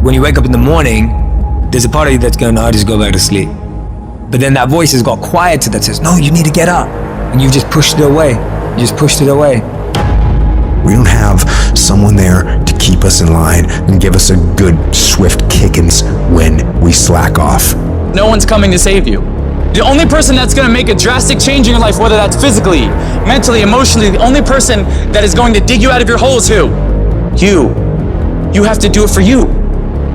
when you wake up in the morning, there's a part of you that's going, no, I'll just go back to sleep. But then that voice has got quiet that says, no, you need to get up. And you just pushed it away. You just pushed it away. We don't have someone there to keep us in line and give us a good, swift kickings when we slack off. No one's coming to save you. The only person that's going to make a drastic change in your life, whether that's physically, mentally, emotionally, the only person that is going to dig you out of your hole is who? You. You have to do it for you.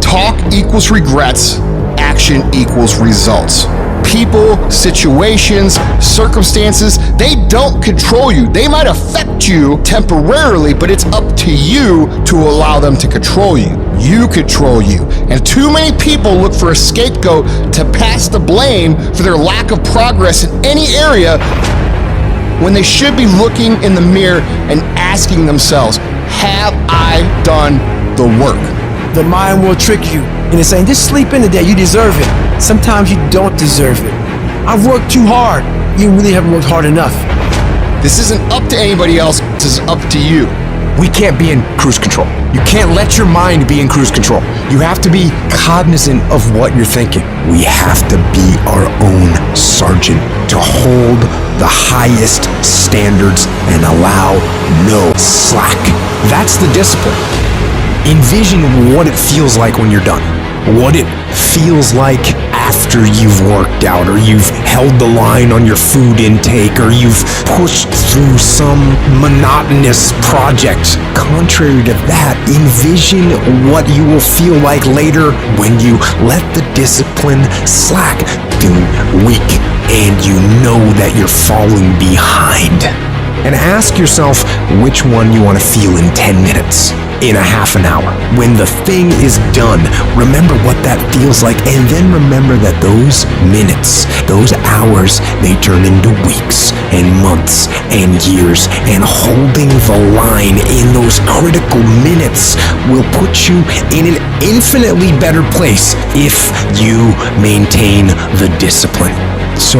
Talk equals regrets. Action equals results. People, situations, circumstances, they don't control you. They might affect you temporarily, but it's up to you to allow them to control you. You control you. And too many people look for a scapegoat to pass the blame for their lack of progress in any area when they should be looking in the mirror and asking themselves, have I done the work? The mind will trick you into saying, just sleep in today, you deserve it. Sometimes you don't deserve it. I've worked too hard. You really haven't worked hard enough. This isn't up to anybody else, this is up to you. We can't be in cruise control. You can't let your mind be in cruise control. You have to be cognizant of what you're thinking. We have to be our own sergeant, to hold the highest standards and allow no slack. That's the discipline. Envision what it feels like when you're done. What it feels like after you've worked out, or you've held the line on your food intake, or you've pushed through some monotonous project. Contrary to that, envision what you will feel like later when you let the discipline slack, feeling weak, and you know that you're falling behind. And ask yourself which one you want to feel in 10 minutes, in a half an hour. When the thing is done, remember what that feels like, and then remember that those minutes, those hours, they turn into weeks and months and years, and holding the line in those critical minutes will put you in an infinitely better place if you maintain the discipline. So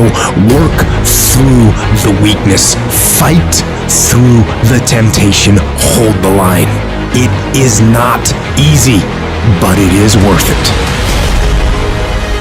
work through the weakness, fight through the temptation, hold the line. It is not easy, but it is worth it.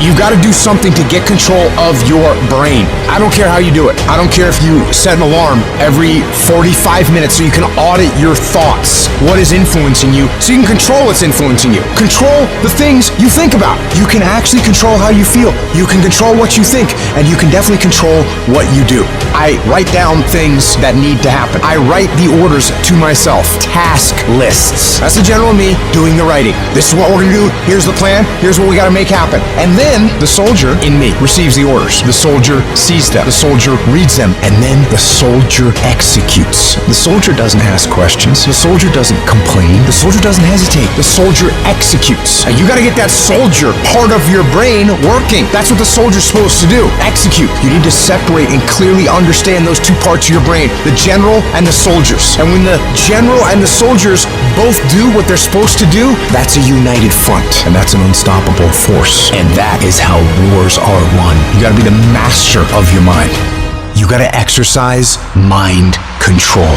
You've got to do something to get control of your brain. I don't care how you do it. I don't care if you set an alarm every 45 minutes so you can audit your thoughts, what is influencing you, so you can control what's influencing you. Control the things you think about. You can actually control how you feel. You can control what you think, and you can definitely control what you do. I write down things that need to happen. I write the orders to myself. Task lists. That's the general me doing the writing. This is what we're gonna do. Here's the plan. Here's what we gotta make happen. And then the soldier in me receives the orders. The soldier sees them. The soldier reads them. And then the soldier executes. The soldier doesn't ask questions. The soldier doesn't complain. The soldier doesn't hesitate. The soldier executes. And you gotta get that soldier part of your brain working. That's what the soldier's supposed to do. Execute. You need to separate and clearly understand those two parts of your brain, the general and the soldiers. And when the general and the soldiers both do what they're supposed to do, that's a united front. And that's an unstoppable force. And that is how wars are won. You gotta be the master of your mind. You gotta exercise mind control.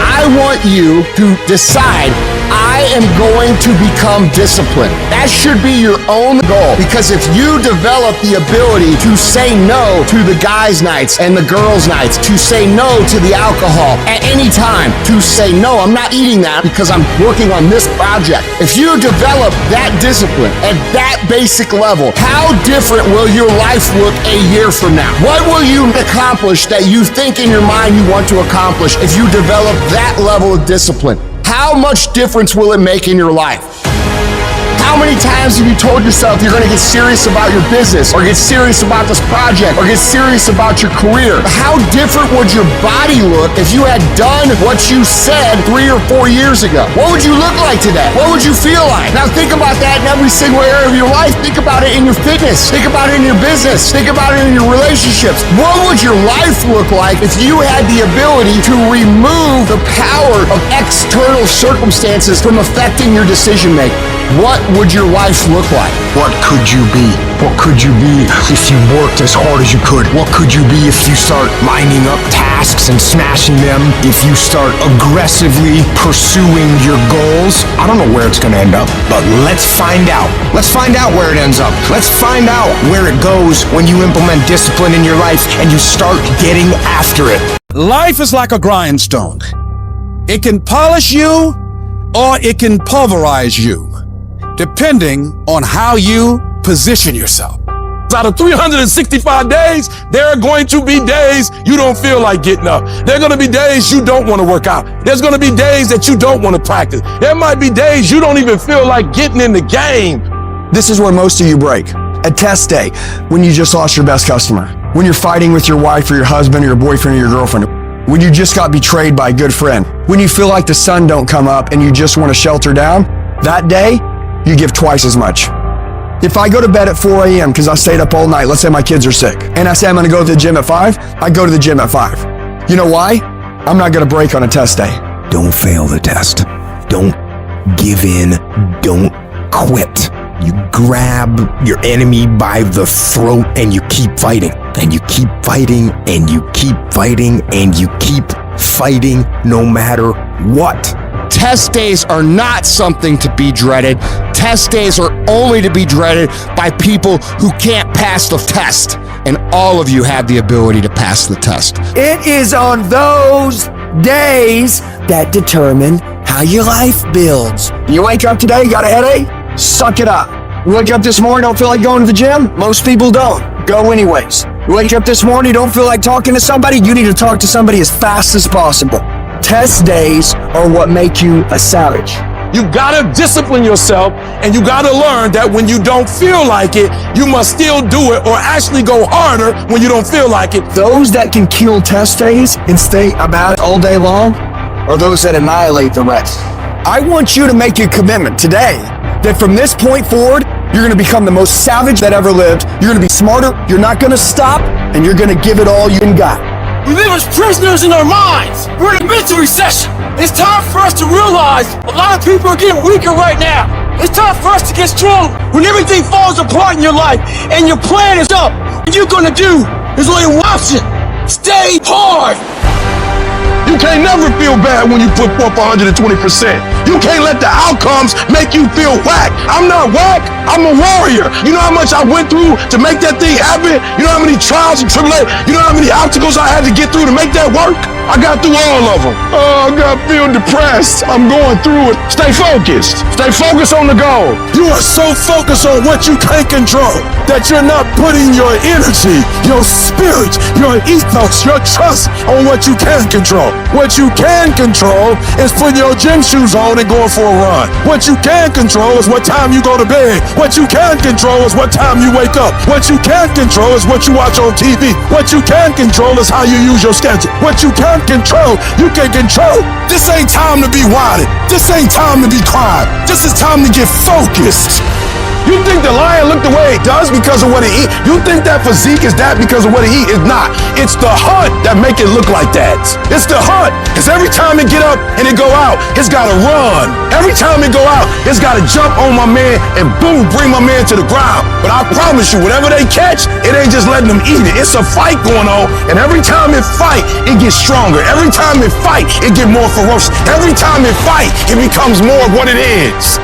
I want you to decide, I am going to become disciplined. That should be your own goal, because if you develop the ability to say no to the guys' nights and the girls' nights, to say no to the alcohol at any time, to say no, I'm not eating that because I'm working on this project. If you develop that discipline at that basic level, how different will your life look a year from now? What will you accomplish that you think in your mind you want to accomplish if you develop that level of discipline? How much difference will it make in your life? How many times have you told yourself you're going to get serious about your business, or get serious about this project, or get serious about your career? How different would your body look if you had done what you said 3 or 4 years ago? What would you look like today? What would you feel like? Now think about that in every single area of your life. Think about it in your fitness. Think about it in your business. Think about it in your relationships. What would your life look like if you had the ability to remove the power of external circumstances from affecting your decision making? What would your life look like? What could you be? What could you be if you worked as hard as you could? What could you be if you start lining up tasks and smashing them? If you start aggressively pursuing your goals? I don't know where it's going to end up, but let's find out. Let's find out where it ends up. Let's find out where it goes when you implement discipline in your life and you start getting after it. Life is like a grindstone. It can polish you or it can pulverize you, depending on how you position yourself. Out of 365 days, there are going to be days you don't feel like getting up. There are going to be days you don't want to work out. There's going to be days that you don't want to practice. There might be days you don't even feel like getting in the game. This is where most of you break. At test day, when you just lost your best customer, when you're fighting with your wife or your husband or your boyfriend or your girlfriend, when you just got betrayed by a good friend, when you feel like the sun don't come up and you just want to shelter down, that day, you give twice as much. If I go to bed at 4 a.m. because I stayed up all night, let's say my kids are sick, and I say I'm going to go to the gym at 5, I go to the gym at 5. You know why? I'm not going to break on a test day. Don't fail the test. Don't give in. Don't quit. You grab your enemy by the throat and you keep fighting. And you keep fighting and you keep fighting and you keep fighting no matter what. Test days are not something to be dreaded. Test days are only to be dreaded by people who can't pass the test. And all of you have the ability to pass the test. It is on those days that determine how your life builds. You wake up today, got a headache? Suck it up. You wake up this morning, don't feel like going to the gym? Most people don't. Go anyways. You wake up this morning, don't feel like talking to somebody? You need to talk to somebody as fast as possible. Test days are what make you a savage. You gotta discipline yourself, and you gotta learn that when you don't feel like it, you must still do it or actually go harder when you don't feel like it. Those that can kill test days and stay about it all day long are those that annihilate the rest. I want you to make a commitment today that from this point forward, you're going to become the most savage that ever lived. You're going to be smarter. You're not going to stop, and you're going to give it all you got. We live as prisoners in our minds. We're in a mental recession. It's time for us to realize a lot of people are getting weaker right now. It's time for us to get strong. When everything falls apart in your life and your plan is up, what you're going to do is only one option. Stay hard. You can't never feel bad when you put forth 120%. You can't let the outcomes make you feel whack. I'm not whack, I'm a warrior. You know how much I went through to make that thing happen? You know how many trials and tribulations, you know how many obstacles I had to get through to make that work? I got through all of them. Oh, I feel depressed. I'm going through it. Stay focused. Stay focused on the goal. You are so focused on what you can't control that you're not putting your energy, your spirit, your ethos, your trust on what you can control. What you can control is putting your gym shoes on and going for a run. What you can control is what time you go to bed. What you can control is what time you wake up. What you can control is what you watch on TV. What you can control is how you use your schedule. What you can control, you can control. This ain't time to be whining. This ain't time to be crying. This is time to get focused. You think the lion look the way it does because of what it eat? You think that physique is that because of what it eat? It's not. It's the hunt that make it look like that. It's the hunt. Because every time it get up and it go out, it's got to run. Every time it go out, it's got to jump on my man and boom, bring my man to the ground. But I promise you, whatever they catch, it ain't just letting them eat it. It's a fight going on. And every time it fight, it gets stronger. Every time it fight, it get more ferocious. Every time it fight, it becomes more of what it is.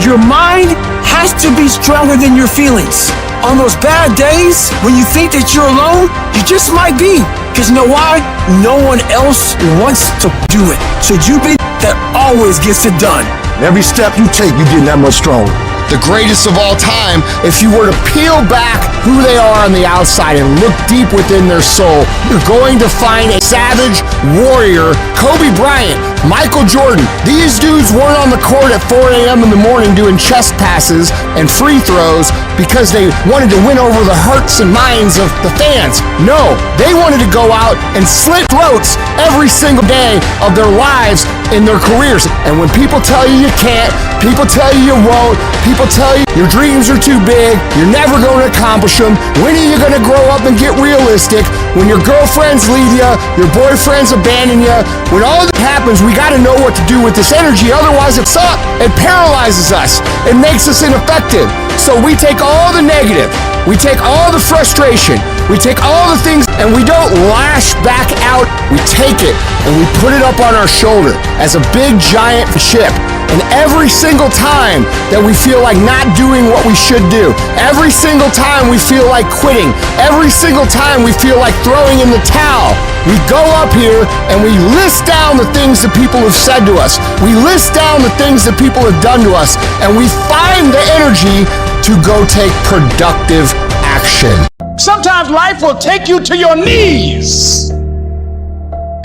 Your mind has to be stronger than your feelings. On those bad days, when you think that you're alone, you just might be. Because you know why? No one else wants to do it. So you be that always gets it done. Every step you take, you get that much stronger. The greatest of all time, if you were to peel back who they are on the outside and look deep within their soul, you're going to find a savage warrior. Kobe Bryant, Michael Jordan, these dudes weren't on the court at 4 a.m. in the morning doing chest passes and free throws because they wanted to win over the hearts and minds of the fans. No, they wanted to go out and slit throats every single day of their lives in their careers. And when people tell you you can't, people tell you you won't, people tell you your dreams are too big, you're never going to accomplish them, when are you going to grow up and get realistic? When your girlfriends leave you, your boyfriends abandon you, when all that happens, we got to know what to do with this energy, otherwise it sucks. It paralyzes us. It makes us ineffective. So we take all the negative, we take all the frustration, we take all the things, and we don't lash back out. We take it and we put it up on our shoulder as a big giant ship. And every single time that we feel like not doing what we should do, every single time we feel like quitting, every single time we feel like throwing in the towel, we go up here and we list down the things that people have said to us. We list down the things that people have done to us, and we find the energy to go take productive action. Sometimes life will take you to your knees.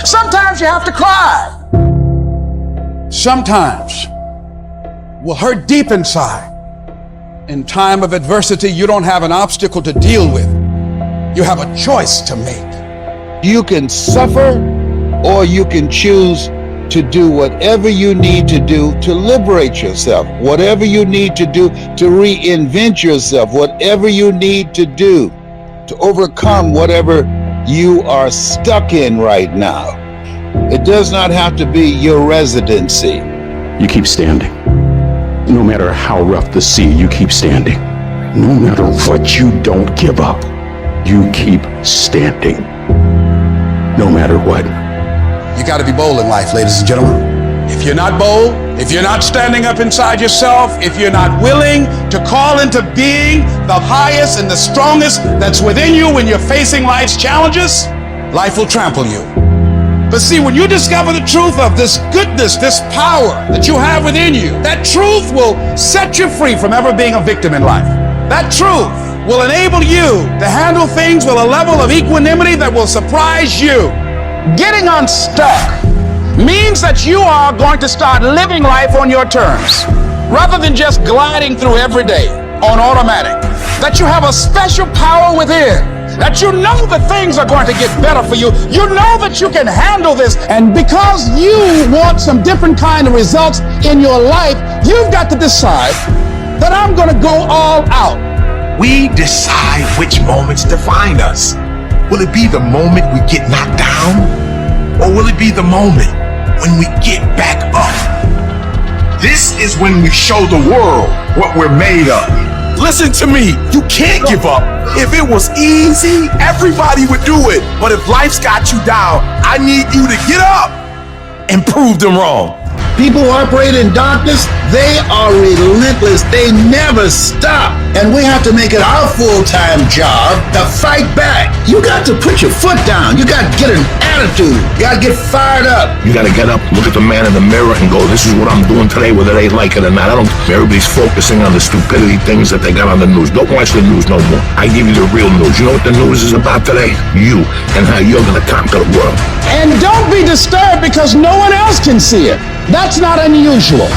Sometimes you have to cry. Sometimes will hurt deep inside. In time of adversity, you don't have an obstacle to deal with. You have a choice to make. You can suffer, or you can choose to do whatever you need to do to liberate yourself, whatever you need to do to reinvent yourself, whatever you need to do to overcome whatever you are stuck in right now. It does not have to be your residency. You keep standing. No matter how rough the sea, you keep standing. No matter what, you don't give up. You keep standing. No matter what. You got to be bold in life, ladies and gentlemen. If you're not bold, if you're not standing up inside yourself, if you're not willing to call into being the highest and the strongest that's within you when you're facing life's challenges, life will trample you. But see, when you discover the truth of this goodness, this power that you have within you, that truth will set you free from ever being a victim in life. That truth will enable you to handle things with a level of equanimity that will surprise you. Getting unstuck means that you are going to start living life on your terms, rather than just gliding through every day on automatic. That you have a special power within. That you know that things are going to get better for you. You know that you can handle this. And because you want some different kind of results in your life, you've got to decide that I'm going to go all out. We decide which moments define us. Will it be the moment we get knocked down? Or will it be the moment when we get back up? This is when we show the world what we're made of. Listen to me, you can't give up. If it was easy, everybody would do it. But if life's got you down, I need you to get up and prove them wrong. People who operate in darkness, they are relentless. They never stop. And we have to make it our full-time job to fight back. You got to put your foot down. You got to get an attitude. You got to get fired up. You gotta get up, look at the man in the mirror and go, this is what I'm doing today, whether they like it or not. Everybody's focusing on the stupidity things that they got on the news. Don't watch the news no more. I give you the real news. You know what the news is about today? You, and how you're gonna conquer the world. And don't be disturbed because no one else can see it. That's not unusual.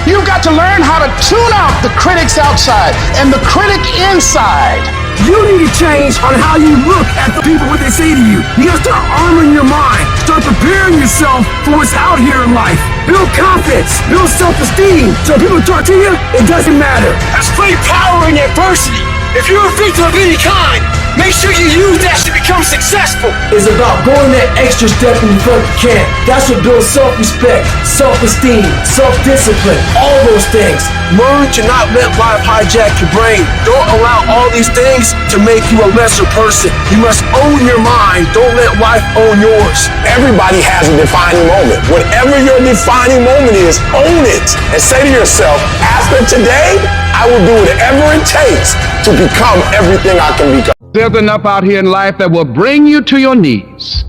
You've got to learn how to tune out the critics outside and the critic inside. You need to change on how you look at the people, what they say to you. You gotta start arming your mind. Start preparing yourself for what's out here in life. Build confidence, build self-esteem. So people talk to you, it doesn't matter. That's great power in adversity. If you're a victim of any kind, make sure you use that to become successful. It's about going that extra step when you feel like you can. That's what builds self-respect, self-esteem, self-discipline, all those things. Learn to not let life hijack your brain. Don't allow all these things to make you a lesser person. You must own your mind. Don't let life own yours. Everybody has a defining moment. Whatever your defining moment is, own it. And say to yourself, after today, I will do whatever it takes to become everything I can become. There's enough out here in life that will bring you to your knees.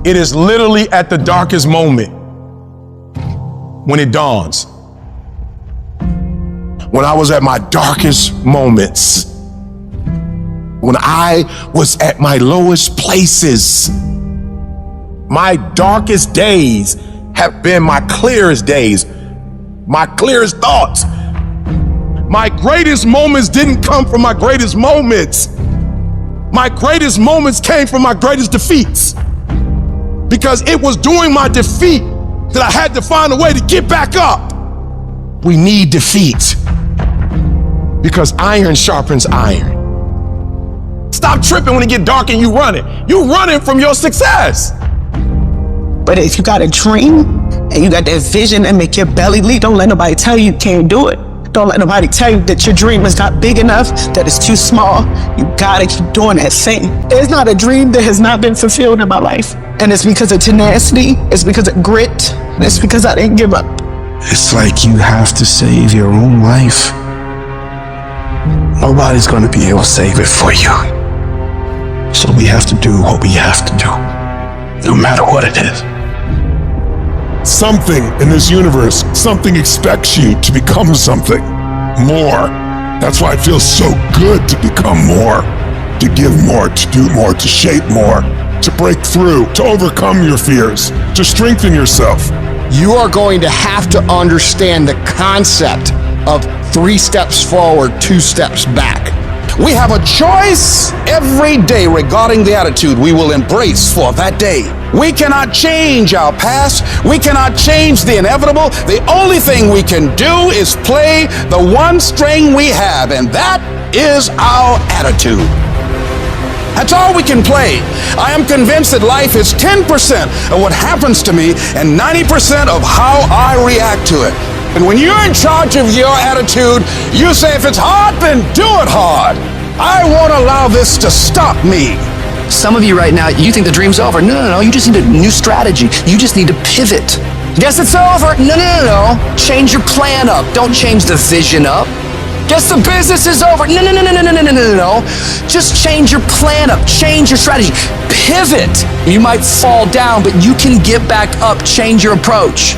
It is literally at the darkest moment when it dawns. When I was at my darkest moments, when I was at my lowest places, my darkest days have been my clearest days, my clearest thoughts. My greatest moments didn't come from my greatest moments. My greatest moments came from my greatest defeats. Because it was during my defeat that I had to find a way to get back up. We need defeat. Because iron sharpens iron. Stop tripping when it get dark and you running. You running from your success. But if you got a dream and you got that vision that make your belly leap, don't let nobody tell you can't do it. Don't let nobody tell you that your dream is not big enough, that it's too small. You gotta keep doing that thing. There's not a dream that has not been fulfilled in my life. And it's because of tenacity, it's because of grit, and it's because I didn't give up. It's like you have to save your own life. Nobody's gonna be able to save it for you. So we have to do what we have to do, no matter what it is. Something in this universe, something expects you to become something more. That's why it feels so good to become more, to give more, to do more, to shape more, to break through, to overcome your fears, to strengthen yourself. You are going to have to understand the concept of 3 steps forward, 2 steps back. We have a choice every day regarding the attitude we will embrace for that day. We cannot change our past. We cannot change the inevitable. The only thing we can do is play the one string we have, and that is our attitude. That's all we can play. I am convinced that life is 10% of what happens to me and 90% of how I react to it. And when you're in charge of your attitude, you say, if it's hard, then do it hard. I won't allow this to stop me. Some of you right now, you think the dream's over. No, you just need a new strategy. You just need to pivot. Guess it's over. No. Change your plan up. Don't change the vision up. Guess the business is over. No. Just change your plan up. Change your strategy. Pivot. You might fall down, but you can get back up. Change your approach.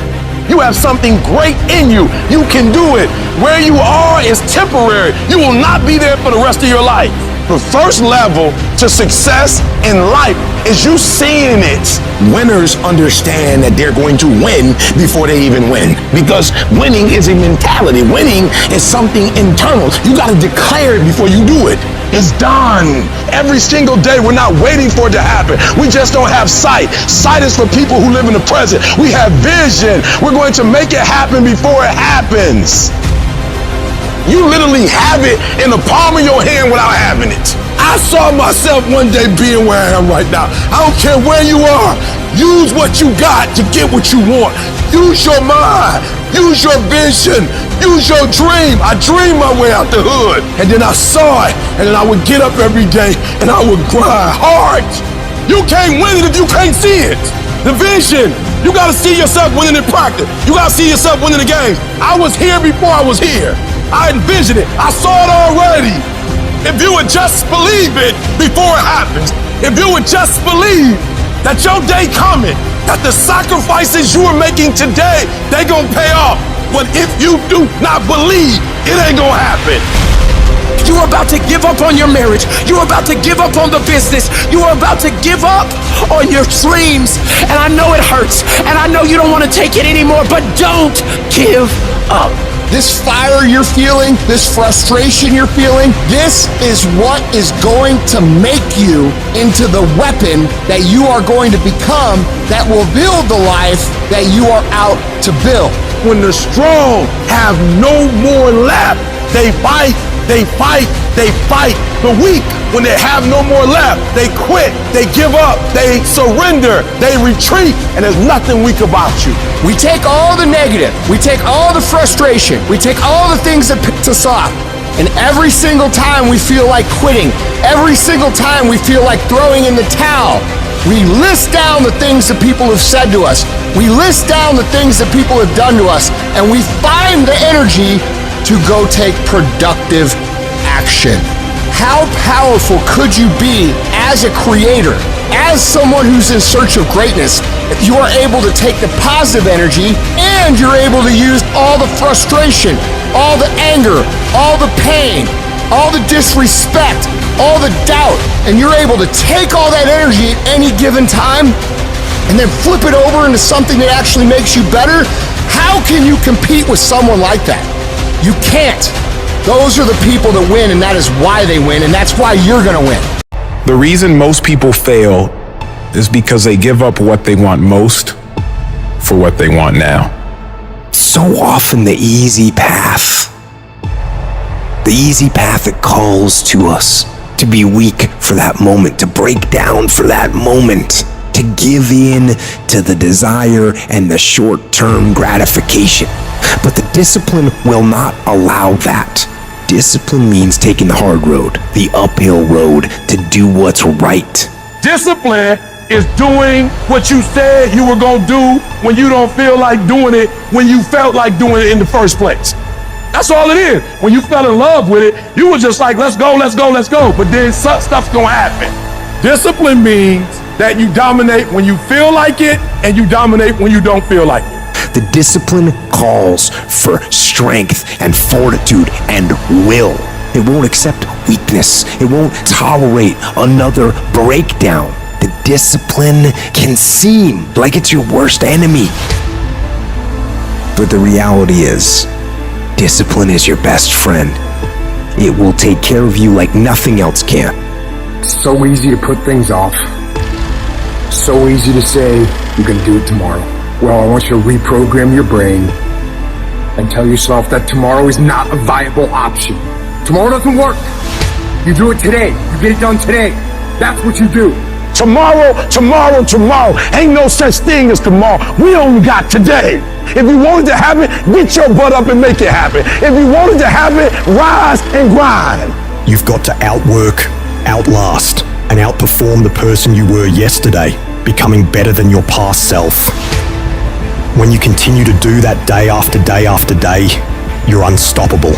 You have something great in you. You can do it. Where you are is temporary. You will not be there for the rest of your life. The first level to success in life is you seeing it. Winners understand that they're going to win before they even win. Because winning is a mentality. Winning is something internal. You got to declare it before you do it. It's done. Every single day, we're not waiting for it to happen. We just don't have sight. Sight is for people who live in the present. We have vision. We're going to make it happen before it happens. You literally have it in the palm of your hand without having it. I saw myself one day being where I am right now. I don't care where you are. Use what you got to get what you want. Use your mind. Use your vision. Use your dream. I dreamed my way out the hood, and then I saw it, and then I would get up every day, and I would grind hard. You can't win it if you can't see it. The vision. You got to see yourself winning in practice. You got to see yourself winning the game. I was here before I was here. I envisioned it. I saw it already. If you would just believe it before it happens, if you would just believe that your day coming, that the sacrifices you are making today, they gonna pay off. But if you do not believe, it ain't gonna happen. You're about to give up on your marriage. You're about to give up on the business. You are about to give up on your dreams. And I know it hurts. And I know you don't want to take it anymore, but don't give up. This fire you're feeling, this frustration you're feeling, this is what is going to make you into the weapon that you are going to become that will build the life that you are out to build. When the strong have no more left, they fight, they fight, they fight. The weak, when they have no more left, they quit, they give up, they surrender, they retreat, and there's nothing weak about you. We take all the negative, we take all the frustration, we take all the things that piss us off, and every single time we feel like quitting, every single time we feel like throwing in the towel, we list down the things that people have said to us, we list down the things that people have done to us, and we find the energy to go take productive action. How powerful could you be as a creator, as someone who's in search of greatness, if you are able to take the positive energy and you're able to use all the frustration, all the anger, all the pain, all the disrespect, all the doubt, and you're able to take all that energy at any given time and then flip it over into something that actually makes you better? How can you compete with someone like that? You can't. Those are the people that win, and that is why they win, and that's why you're gonna win. The reason most people fail is because they give up what they want most for what they want now. So often the easy path that calls to us to be weak for that moment, to break down for that moment, to to give in to the desire and the short-term gratification. But the discipline will not allow that. Discipline means taking the hard road, the uphill road, to do what's right. Discipline is doing what you said you were gonna do when you don't feel like doing it when you felt like doing it in the first place. That's all it is. When you fell in love with it, you were just like, let's go, let's go, let's go. But then stuff's gonna happen. Discipline means that you dominate when you feel like it and you dominate when you don't feel like it. The discipline calls for strength and fortitude and will. It won't accept weakness. It won't tolerate another breakdown. The discipline can seem like it's your worst enemy. But the reality is, discipline is your best friend. It will take care of you like nothing else can. It's so easy to put things off. So easy to say, you can do it tomorrow. Well, I want you to reprogram your brain and tell yourself that tomorrow is not a viable option. Tomorrow doesn't work. You do it today. You get it done today. That's what you do. Tomorrow. Ain't no such thing as tomorrow. We only got today. If you want it to happen, get your butt up and make it happen. If you want it to happen, rise and grind. You've got to outwork, outlast, and outperform the person you were yesterday, becoming better than your past self. When you continue to do that day after day after day, you're unstoppable.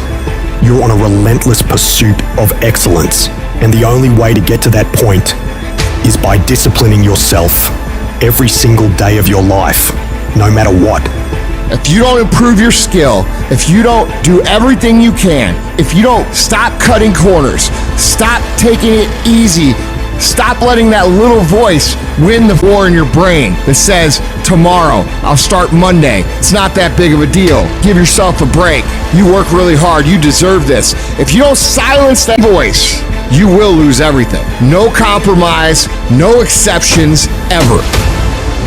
You're on a relentless pursuit of excellence, and the only way to get to that point is by disciplining yourself every single day of your life, no matter what. If you don't improve your skill, if you don't do everything you can, if you don't stop cutting corners, stop taking it easy, stop letting that little voice win the war in your brain that says, tomorrow, I'll start Monday. It's not that big of a deal. Give yourself a break. You work really hard. You deserve this. If you don't silence that voice, you will lose everything. No compromise, no exceptions, ever.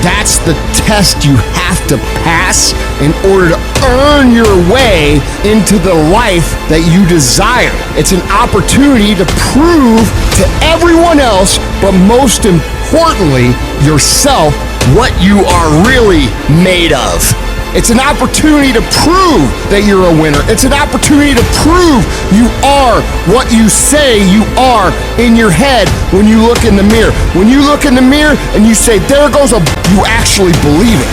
That's the test you have to pass in order to earn your way into the life that you desire. It's an opportunity to prove to everyone else, but most importantly, yourself, what you are really made of. It's an opportunity to prove that you're a winner. It's an opportunity to prove you are what you say you are in your head when you look in the mirror. When you look in the mirror and you say, there goes a, you actually believe it.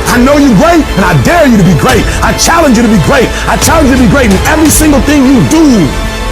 I know you're great, and I dare you to be great. I challenge you to be great. I challenge you to be great in every single thing you do.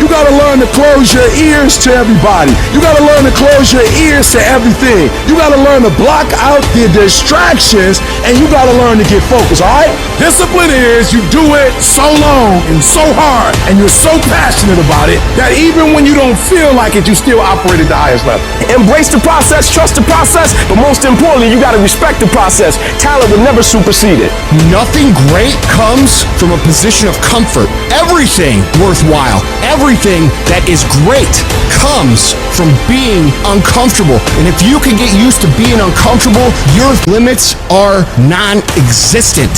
You gotta learn to close your ears to everybody. You gotta learn to close your ears to everything. You gotta learn to block out the distractions, and you gotta learn to get focused, all right? Discipline is you do it so long and so hard, and you're so passionate about it that even when you don't feel like it, you still operate at the highest level. Embrace the process, trust the process, but most importantly, you gotta respect the process. Talent will never supersede it. Nothing great comes from a position of comfort. Everything worthwhile, everything that is great comes from being uncomfortable. And if you can get used to being uncomfortable, your limits are non-existent.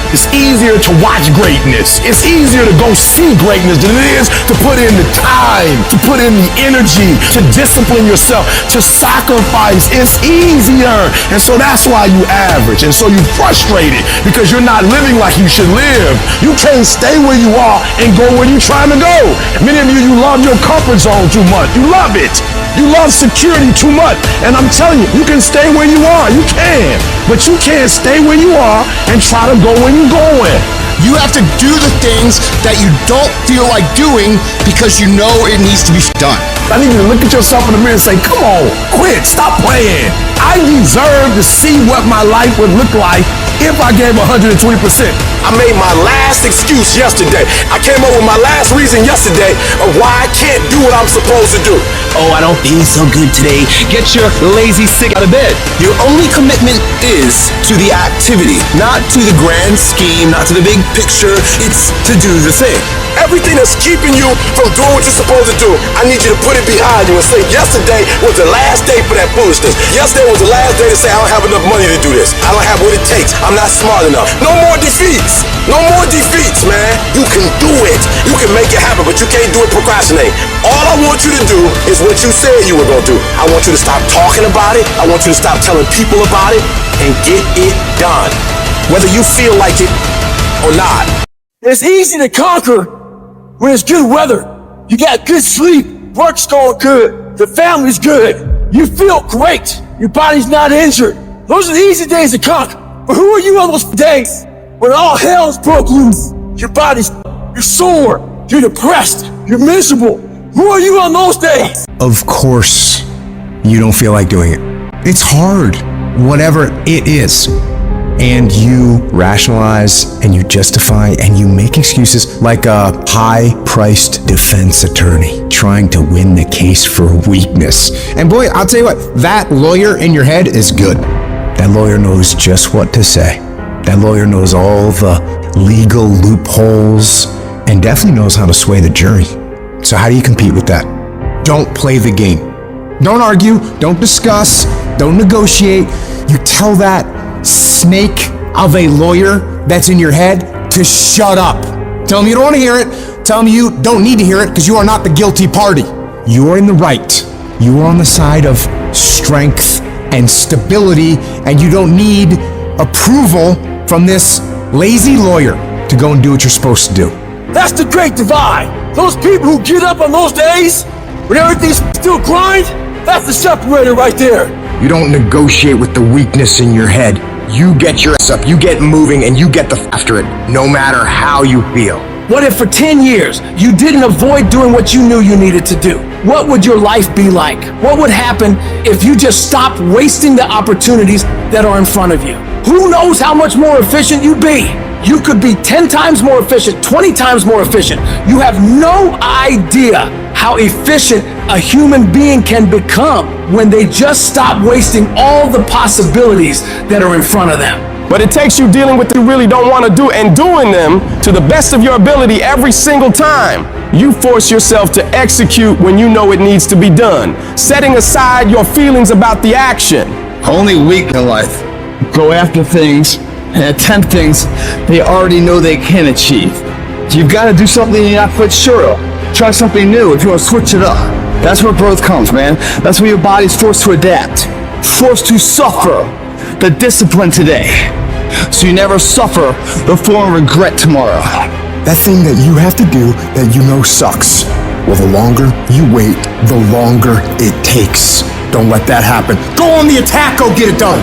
It's easier to watch greatness. It's easier to go see greatness than it is to put in the time, to put in the energy, to discipline yourself, to sacrifice. It's easier. And so that's why you average. And so you're frustrated because you're not living like you should live. You can't stay where you are and go where you're trying to go. Many of you love your comfort zone too much. You love it. You love security too much. And I'm telling you, you can stay where you are. You can. But you can't stay where you are and try to go where you're going. You have to do the things that you don't feel like doing because you know it needs to be done. I need you to look at yourself in the mirror and say, come on, quit, stop playing. I deserve to see what my life would look like if I gave 120%. I made my last excuse yesterday. I came up with my last reason yesterday of why I can't do what I'm supposed to do. Oh, I don't feel so good today. Get your lazy sick out of bed. Your only commitment is to the activity, not to the grand scheme, not to the big picture. It's to do the thing. Everything that's keeping you from doing what you're supposed to do, I need you to put it behind you and say yesterday was the last day for that foolishness. Yesterday was the last day to say I don't have enough money to do this. I don't have what it takes. I'm not smart enough. No more defeats. No more defeats, man. You can do it. You can make it happen, but you can't do it procrastinating. All I want you to do is what you said you were going to do. I want you to stop talking about it. I want you to stop telling people about it and get it done. Whether you feel like it or not. It's easy to conquer when it's good weather. You got good sleep, work's going good, the family's good, you feel great, your body's not injured. Those are the easy days to conquer. But who are you on those days when all hell's broke loose? You're sore, you're depressed, you're miserable. Who are you on those days? Of course, you don't feel like doing it. It's hard, whatever it is. And you rationalize and you justify and you make excuses like a high-priced defense attorney trying to win the case for weakness. And boy, I'll tell you what, that lawyer in your head is good. That lawyer knows just what to say. That lawyer knows all the legal loopholes and definitely knows how to sway the jury. So how do you compete with that? Don't play the game. Don't argue, don't discuss, don't negotiate. You tell that snake of a lawyer that's in your head to shut up. Tell him you don't want to hear it. Tell him you don't need to hear it because you are not the guilty party. You are in the right. You are on the side of strength and stability, and you don't need approval from this lazy lawyer to go and do what you're supposed to do. That's the great divide. Those people who get up on those days when everything's still grind, that's the separator right there. You don't negotiate with the weakness in your head. You get your ass up, you get moving, and you get after it, no matter how you feel. What if for 10 years you didn't avoid doing what you knew you needed to do? What would your life be like? What would happen if you just stopped wasting the opportunities that are in front of you? Who knows how much more efficient you'd be? You could be 10 times more efficient, 20 times more efficient. You have no idea how efficient a human being can become when they just stop wasting all the possibilities that are in front of them. But it takes you dealing with what you really don't want to do and doing them to the best of your ability every single time. You force yourself to execute when you know it needs to be done, setting aside your feelings about the action. Only weak in life go after things and attempt things they already know they can achieve. You've got to do something you're not quite sure of. Try something new if you want to switch it up. That's where growth comes, man. That's when your body's forced to adapt, forced to suffer the discipline today, so you never suffer the form of regret tomorrow. That thing that you have to do that you know sucks. Well, the longer you wait, the longer it takes. Don't let that happen. Go on the attack, go get it done.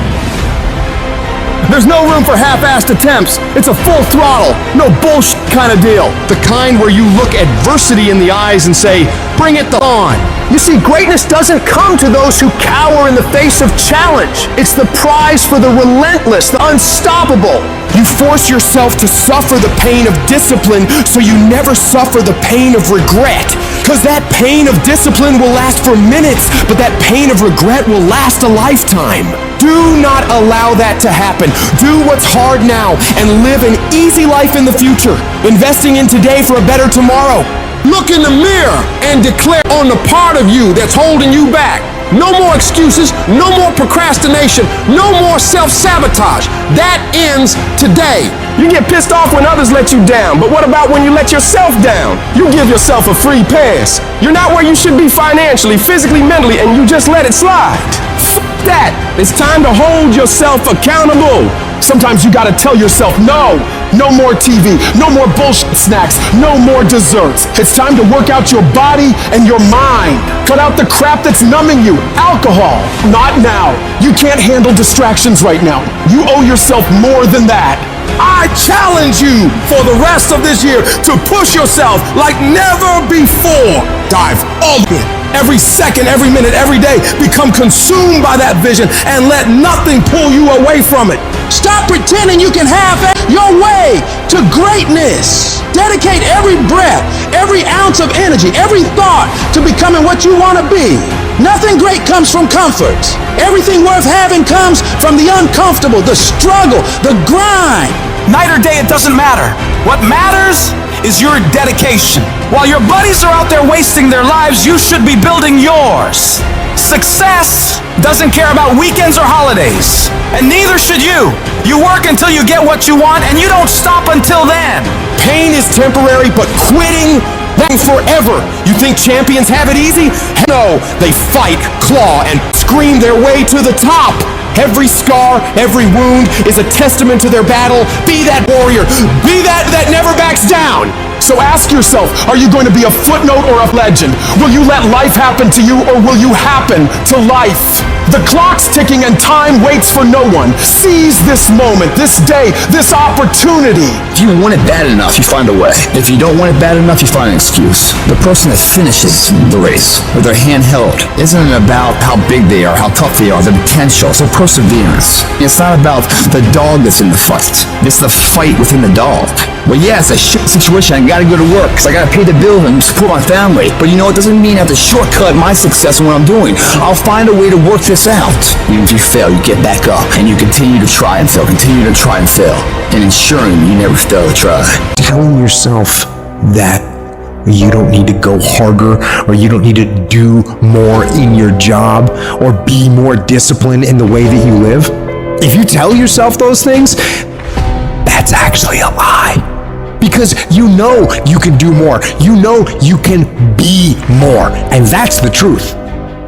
There's no room for half-assed attempts. It's a full throttle, no bullshit kind of deal. The kind where you look adversity in the eyes and say, bring it on. You see, greatness doesn't come to those who cower in the face of challenge. It's the prize for the relentless, the unstoppable. You force yourself to suffer the pain of discipline so you never suffer the pain of regret. Because that pain of discipline will last for minutes, but that pain of regret will last a lifetime. Do not allow that to happen. Do what's hard now and live an easy life in the future, investing in today for a better tomorrow. Look in the mirror and declare on the part of you that's holding you back. No more excuses, no more procrastination, no more self-sabotage. That ends today. You get pissed off when others let you down, but what about when you let yourself down? You give yourself a free pass. You're not where you should be financially, physically, mentally, and you just let it slide. F that. It's time to hold yourself accountable. Sometimes you gotta tell yourself, no more TV, no more bullshit snacks, no more desserts. It's time to work out your body and your mind. Cut out the crap that's numbing you. Alcohol, not now. You can't handle distractions right now. You owe yourself more than that. I challenge you for the rest of this year to push yourself like never before. Dive all in. Every second, every minute, every day, become consumed by that vision and let nothing pull you away from it. Stop pretending you can have your way to greatness. Dedicate every breath, every ounce of energy, every thought to becoming what you want to be. Nothing great comes from comfort. Everything worth having comes from the uncomfortable, the struggle, the grind. Night or day, it doesn't matter. What matters is your dedication. While your buddies are out there wasting their lives, you should be building yours. Success doesn't care about weekends or holidays, and neither should you. You work until you get what you want, and you don't stop until then. Pain is temporary, but quitting, that's forever. You think champions have it easy? No, they fight, claw, and scream their way to the top. Every scar, every wound is a testament to their battle. Be that warrior. Be that never backs down. So ask yourself, are you going to be a footnote or a legend? Will you let life happen to you, or will you happen to life? The clock's ticking and time waits for no one. Seize this moment, this day, this opportunity. If you want it bad enough, you find a way. If you don't want it bad enough, you find an excuse. The person that finishes the race with their hand held isn't about how big they are, how tough they are, the potential. So perseverance. It's not about the dog that's in the fight. It's the fight within the dog. Well, yeah, it's a shit situation. I gotta go to work because I gotta pay the bills and support my family. But you know, it doesn't mean I have to shortcut my success in what I'm doing. I'll find a way to work this out. Even if you fail, you get back up and you continue to try and fail, continue to try and fail, and ensuring you never fail to try. Telling yourself that you don't need to go harder, or you don't need to do more in your job, or be more disciplined in the way that you live. If you tell yourself those things, that's actually a lie. Because you know you can do more. You know you can be more. And that's the truth.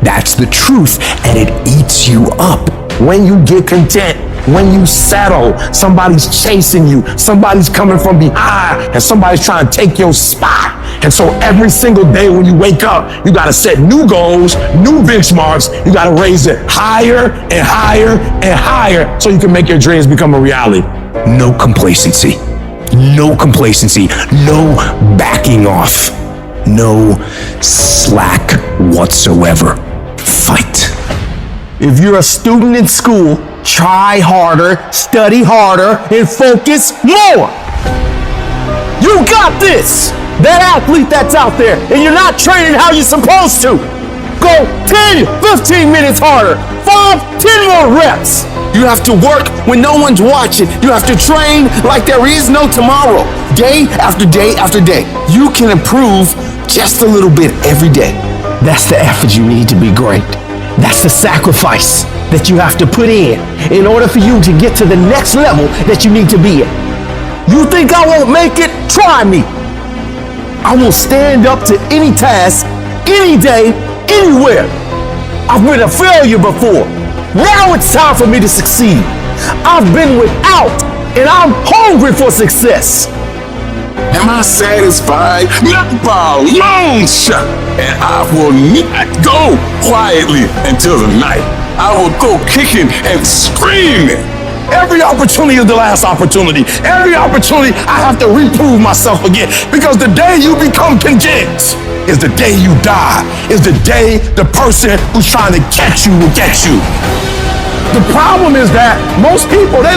That's the truth. And it eats you up. When you get content, when you settle, somebody's chasing you, somebody's coming from behind, and somebody's trying to take your spot. And so every single day when you wake up, you gotta set new goals, new benchmarks. You gotta raise it higher and higher and higher so you can make your dreams become a reality. No complacency. No complacency. No backing off. No slack whatsoever. Fight. If you're a student in school, try harder, study harder, and focus more. You got this. That athlete that's out there, and you're not training how you're supposed to. Go 10, 15 minutes harder. 5, 10 more reps. You have to work when no one's watching. You have to train like there is no tomorrow. Day after day after day. You can improve just a little bit every day. That's the effort you need to be great. That's the sacrifice that you have to put in order for you to get to the next level that you need to be in. You think I won't make it? Try me. I will stand up to any task, any day, anywhere. I've been a failure before. Now it's time for me to succeed. I've been without, and I'm hungry for success. Am I satisfied? Not by a long shot. And I will not go quietly until the night. I will go kicking and screaming. Every opportunity is the last opportunity. Every opportunity I have to reprove myself again. Because the day you become content is the day you die. Is the day the person who's trying to catch you will get you. The problem is that most people, they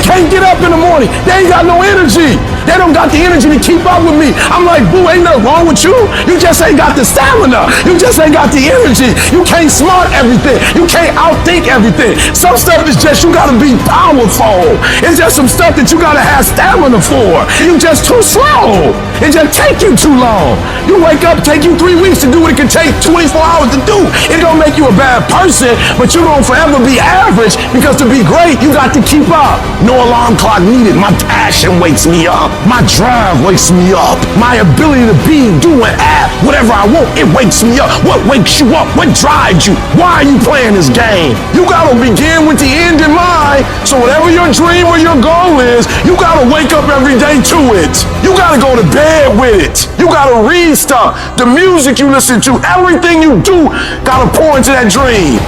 can't get up in the morning. They ain't got no energy. They don't got the energy to keep up with me. I'm like, boo, ain't nothing wrong with you. You just ain't got the stamina. You just ain't got the energy. You can't smart everything. You can't outthink everything. Some stuff is just, you gotta be powerful. It's just some stuff that you gotta have stamina for. You just too slow. It just take you too long. You wake up, take you 3 weeks to do what it can take 24 hours to do. It don't make you a bad person, but you don't forever be average, because to be great, you got to keep up. No alarm clock needed. My passion wakes me up. My drive wakes me up. My ability to be, do, and have whatever I want, it wakes me up. What wakes you up? What drives you? Why are you playing this game? You gotta begin with the end in mind. So whatever your dream or your goal is, you gotta wake up every day to it. You gotta go to bed with it. You gotta read stuff. The music you listen to, everything you do, gotta pour into that dream.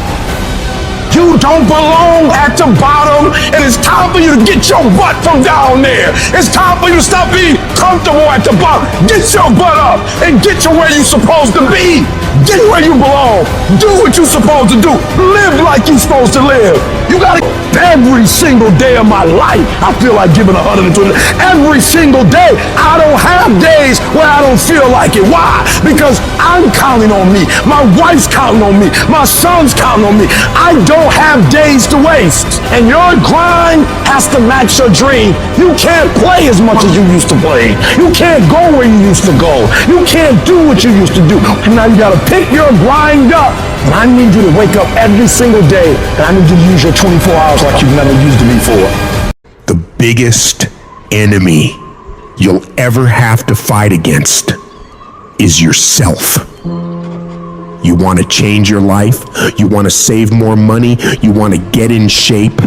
You don't belong at the bottom, and it's time for you to get your butt from down there. It's time for you to stop being comfortable at the bottom. Get your butt up and get to where you're supposed to be. Get where you belong. Do what you're supposed to do. Live like you're supposed to live. You gotta, every single day of my life, I feel like giving 120. Every single day. I don't have days where I don't feel like it. Why? Because I'm counting on me. My wife's counting on me. My son's counting on me. I don't don't have days to waste. And your grind has to match your dream. You can't play as much as you used to play. You can't go where you used to go. You can't do what you used to do. And now you gotta pick your grind up. And I need you to wake up every single day, and I need you to use your 24 hours like you've never used it before. The biggest enemy you'll ever have to fight against is yourself. You want to change your life? You want to save more money? You want to get in shape?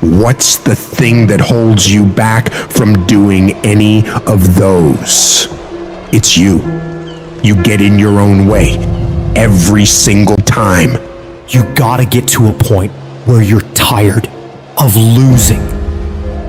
What's the thing that holds you back from doing any of those? It's you. You get in your own way every single time. You gotta get to a point where you're tired of losing.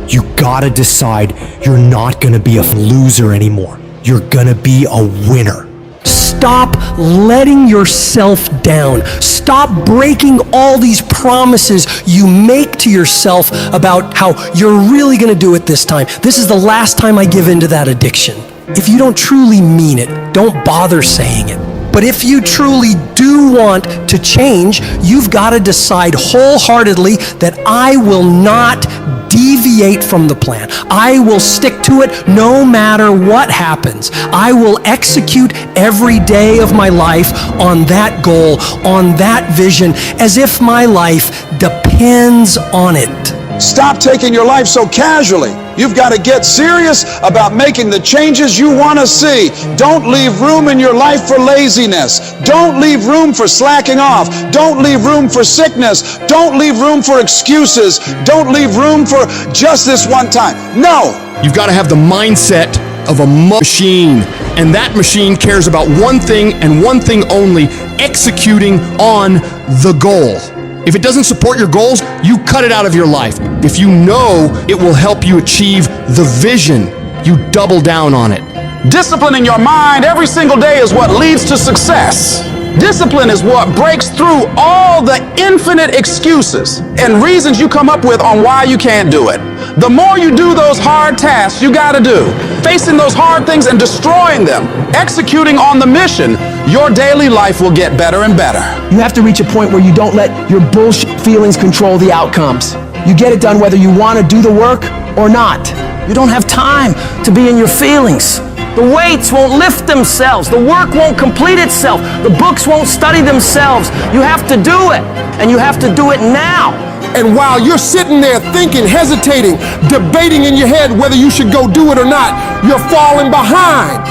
You gotta decide you're not gonna be a loser anymore. You're gonna be a winner. Stop letting yourself down. Stop breaking all these promises you make to yourself about how you're really gonna do it this time. This is the last time I give in to that addiction. If you don't truly mean it, don't bother saying it. But if you truly do want to change, you've got to decide wholeheartedly that I will not deviate from the plan. I will stick to it no matter what happens. I will execute every day of my life on that goal, on that vision, as if my life depends on it. Stop taking your life so casually. You've got to get serious about making the changes you want to see. Don't leave room in your life for laziness. Don't leave room for slacking off. Don't leave room for sickness. Don't leave room for excuses. Don't leave room for just this one time. No! You've got to have the mindset of a machine, and that machine cares about one thing and one thing only: executing on the goal. If it doesn't support your goals, you cut it out of your life. If you know it will help you achieve the vision, you double down on it. Disciplining your mind every single day is what leads to success. Discipline is what breaks through all the infinite excuses and reasons you come up with on why you can't do it. The more you do those hard tasks you gotta do, facing those hard things and destroying them, executing on the mission, your daily life will get better and better. You have to reach a point where you don't let your bullshit feelings control the outcomes. You get it done whether you want to do the work or not. You don't have time to be in your feelings. The weights won't lift themselves. The work won't complete itself. The books won't study themselves. You have to do it, and you have to do it now. And while you're sitting there thinking, hesitating, debating in your head whether you should go do it or not, you're falling behind.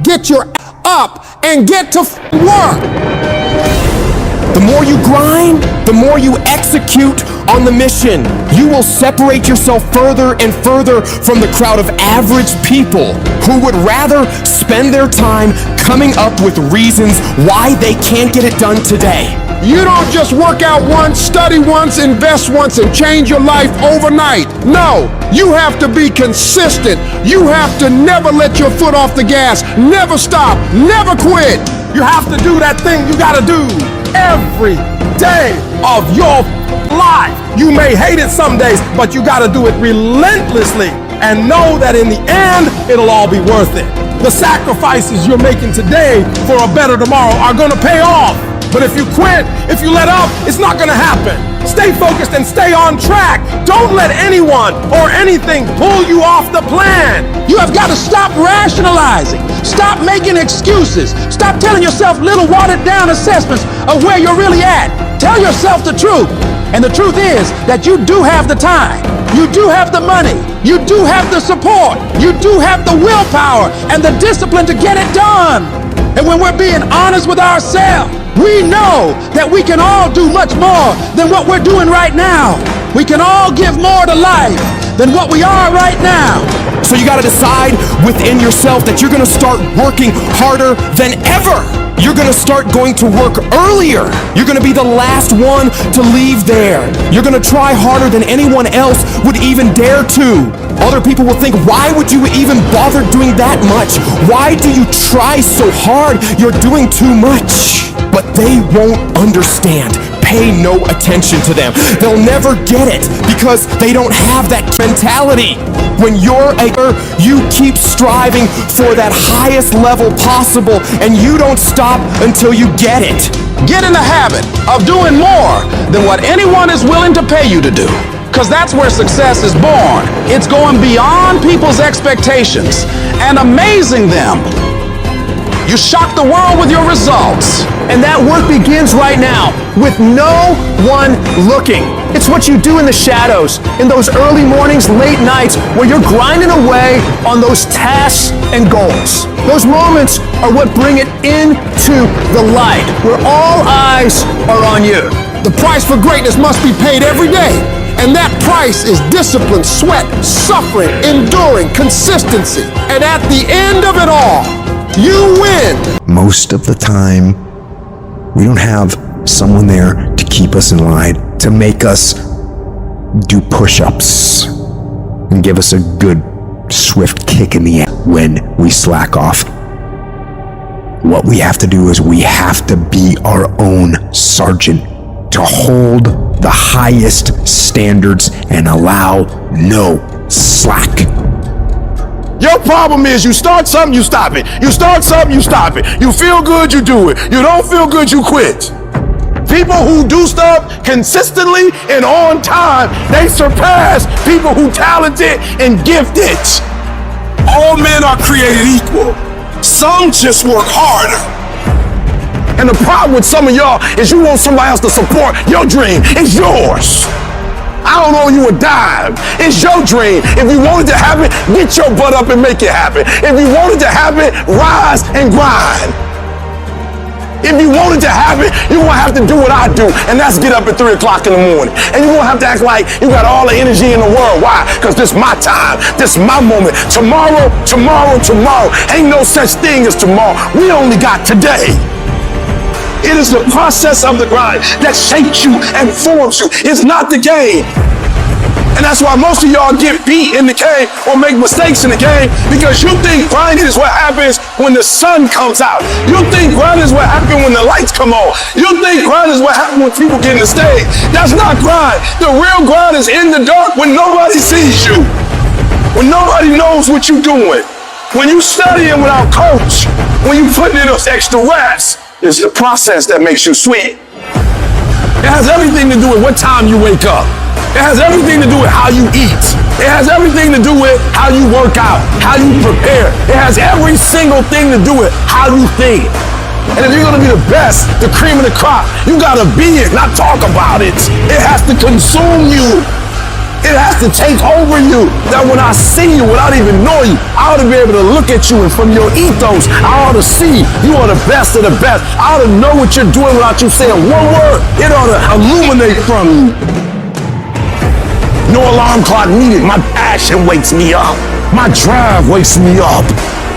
Get your up and get to work. The more you grind, the more you execute on the mission. You will separate yourself further and further from the crowd of average people who would rather spend their time coming up with reasons why they can't get it done today. You don't just work out once, study once, invest once, and change your life overnight. No, you have to be consistent. You have to never let your foot off the gas. Never stop. Never quit. You have to do that thing you gotta do every day of your life. You may hate it some days, but you gotta do it relentlessly and know that in the end, it'll all be worth it. The sacrifices you're making today for a better tomorrow are gonna pay off. But if you quit, if you let up, it's not gonna happen. Stay focused and stay on track. Don't let anyone or anything pull you off the plan. You have got to stop rationalizing. Stop making excuses. Stop telling yourself little watered down assessments of where you're really at. Tell yourself the truth. And the truth is that you do have the time. You do have the money. You do have the support. You do have the willpower and the discipline to get it done. And when we're being honest with ourselves, we know that we can all do much more than what we're doing right now. We can all give more to life than what we are right now. So you gotta decide within yourself that you're gonna start working harder than ever. You're gonna start going to work earlier. You're gonna be the last one to leave there. You're gonna try harder than anyone else would even dare to. Other people will think, why would you even bother doing that much? Why do you try so hard? You're doing too much. But they won't understand. Pay no attention to them. They'll never get it because they don't have that mentality. When you're you keep striving for that highest level possible, and you don't stop until you get it. Get in the habit of doing more than what anyone is willing to pay you to do. Because that's where success is born. It's going beyond people's expectations and amazing them. You shock the world with your results. And that work begins right now with no one looking. It's what you do in the shadows, in those early mornings, late nights, where you're grinding away on those tasks and goals. Those moments are what bring it into the light, where all eyes are on you. The price for greatness must be paid every day. And that price is discipline, sweat, suffering, enduring, consistency. And at the end of it all, you win. Most of the time, we don't have someone there to keep us in line, to make us do push-ups and give us a good, swift kick in the ass when we slack off. What we have to do is we have to be our own sergeant, to hold the highest standards and allow no slack. Your problem is you start something, you stop it. You start something, you stop it. You feel good, you do it. You don't feel good, you quit. People who do stuff consistently and on time, they surpass people who talented and gifted. All men are created equal. Some just work harder. And the problem with some of y'all is you want somebody else to support your dream. It's yours. I don't owe you a dime. It's your dream. If you want it to happen, get your butt up and make it happen. If you want it to happen, rise and grind. If you want it to happen, you're going to have to do what I do, and that's get up at 3 o'clock in the morning. And you're going to have to act like you got all the energy in the world. Why? Because this is my time. This is my moment. Tomorrow, tomorrow, tomorrow. Ain't no such thing as tomorrow. We only got today. It is the process of the grind that shapes you and forms you. It's not the game. And that's why most of y'all get beat in the game or make mistakes in the game, because you think grinding is what happens when the sun comes out. You think grinding is what happens when the lights come on. You think grinding is what happens when people get in the stage. That's not grind. The real grind is in the dark when nobody sees you, when nobody knows what you're doing, when you studying without coach, when you putting in those extra reps. It's the process that makes you sweet. It has everything to do with what time you wake up. It has everything to do with how you eat. It has everything to do with how you work out, how you prepare. It has every single thing to do with how you think. And if you're gonna be the best, the cream of the crop, you gotta be it, not talk about it. It has to consume you. It has to take over you. That when I see you, without even knowing you, I ought to be able to look at you, and from your ethos, I ought to see you are the best of the best. I ought to know what you're doing without you saying one word. It ought to illuminate from you. No alarm clock needed. My passion wakes me up. My drive wakes me up.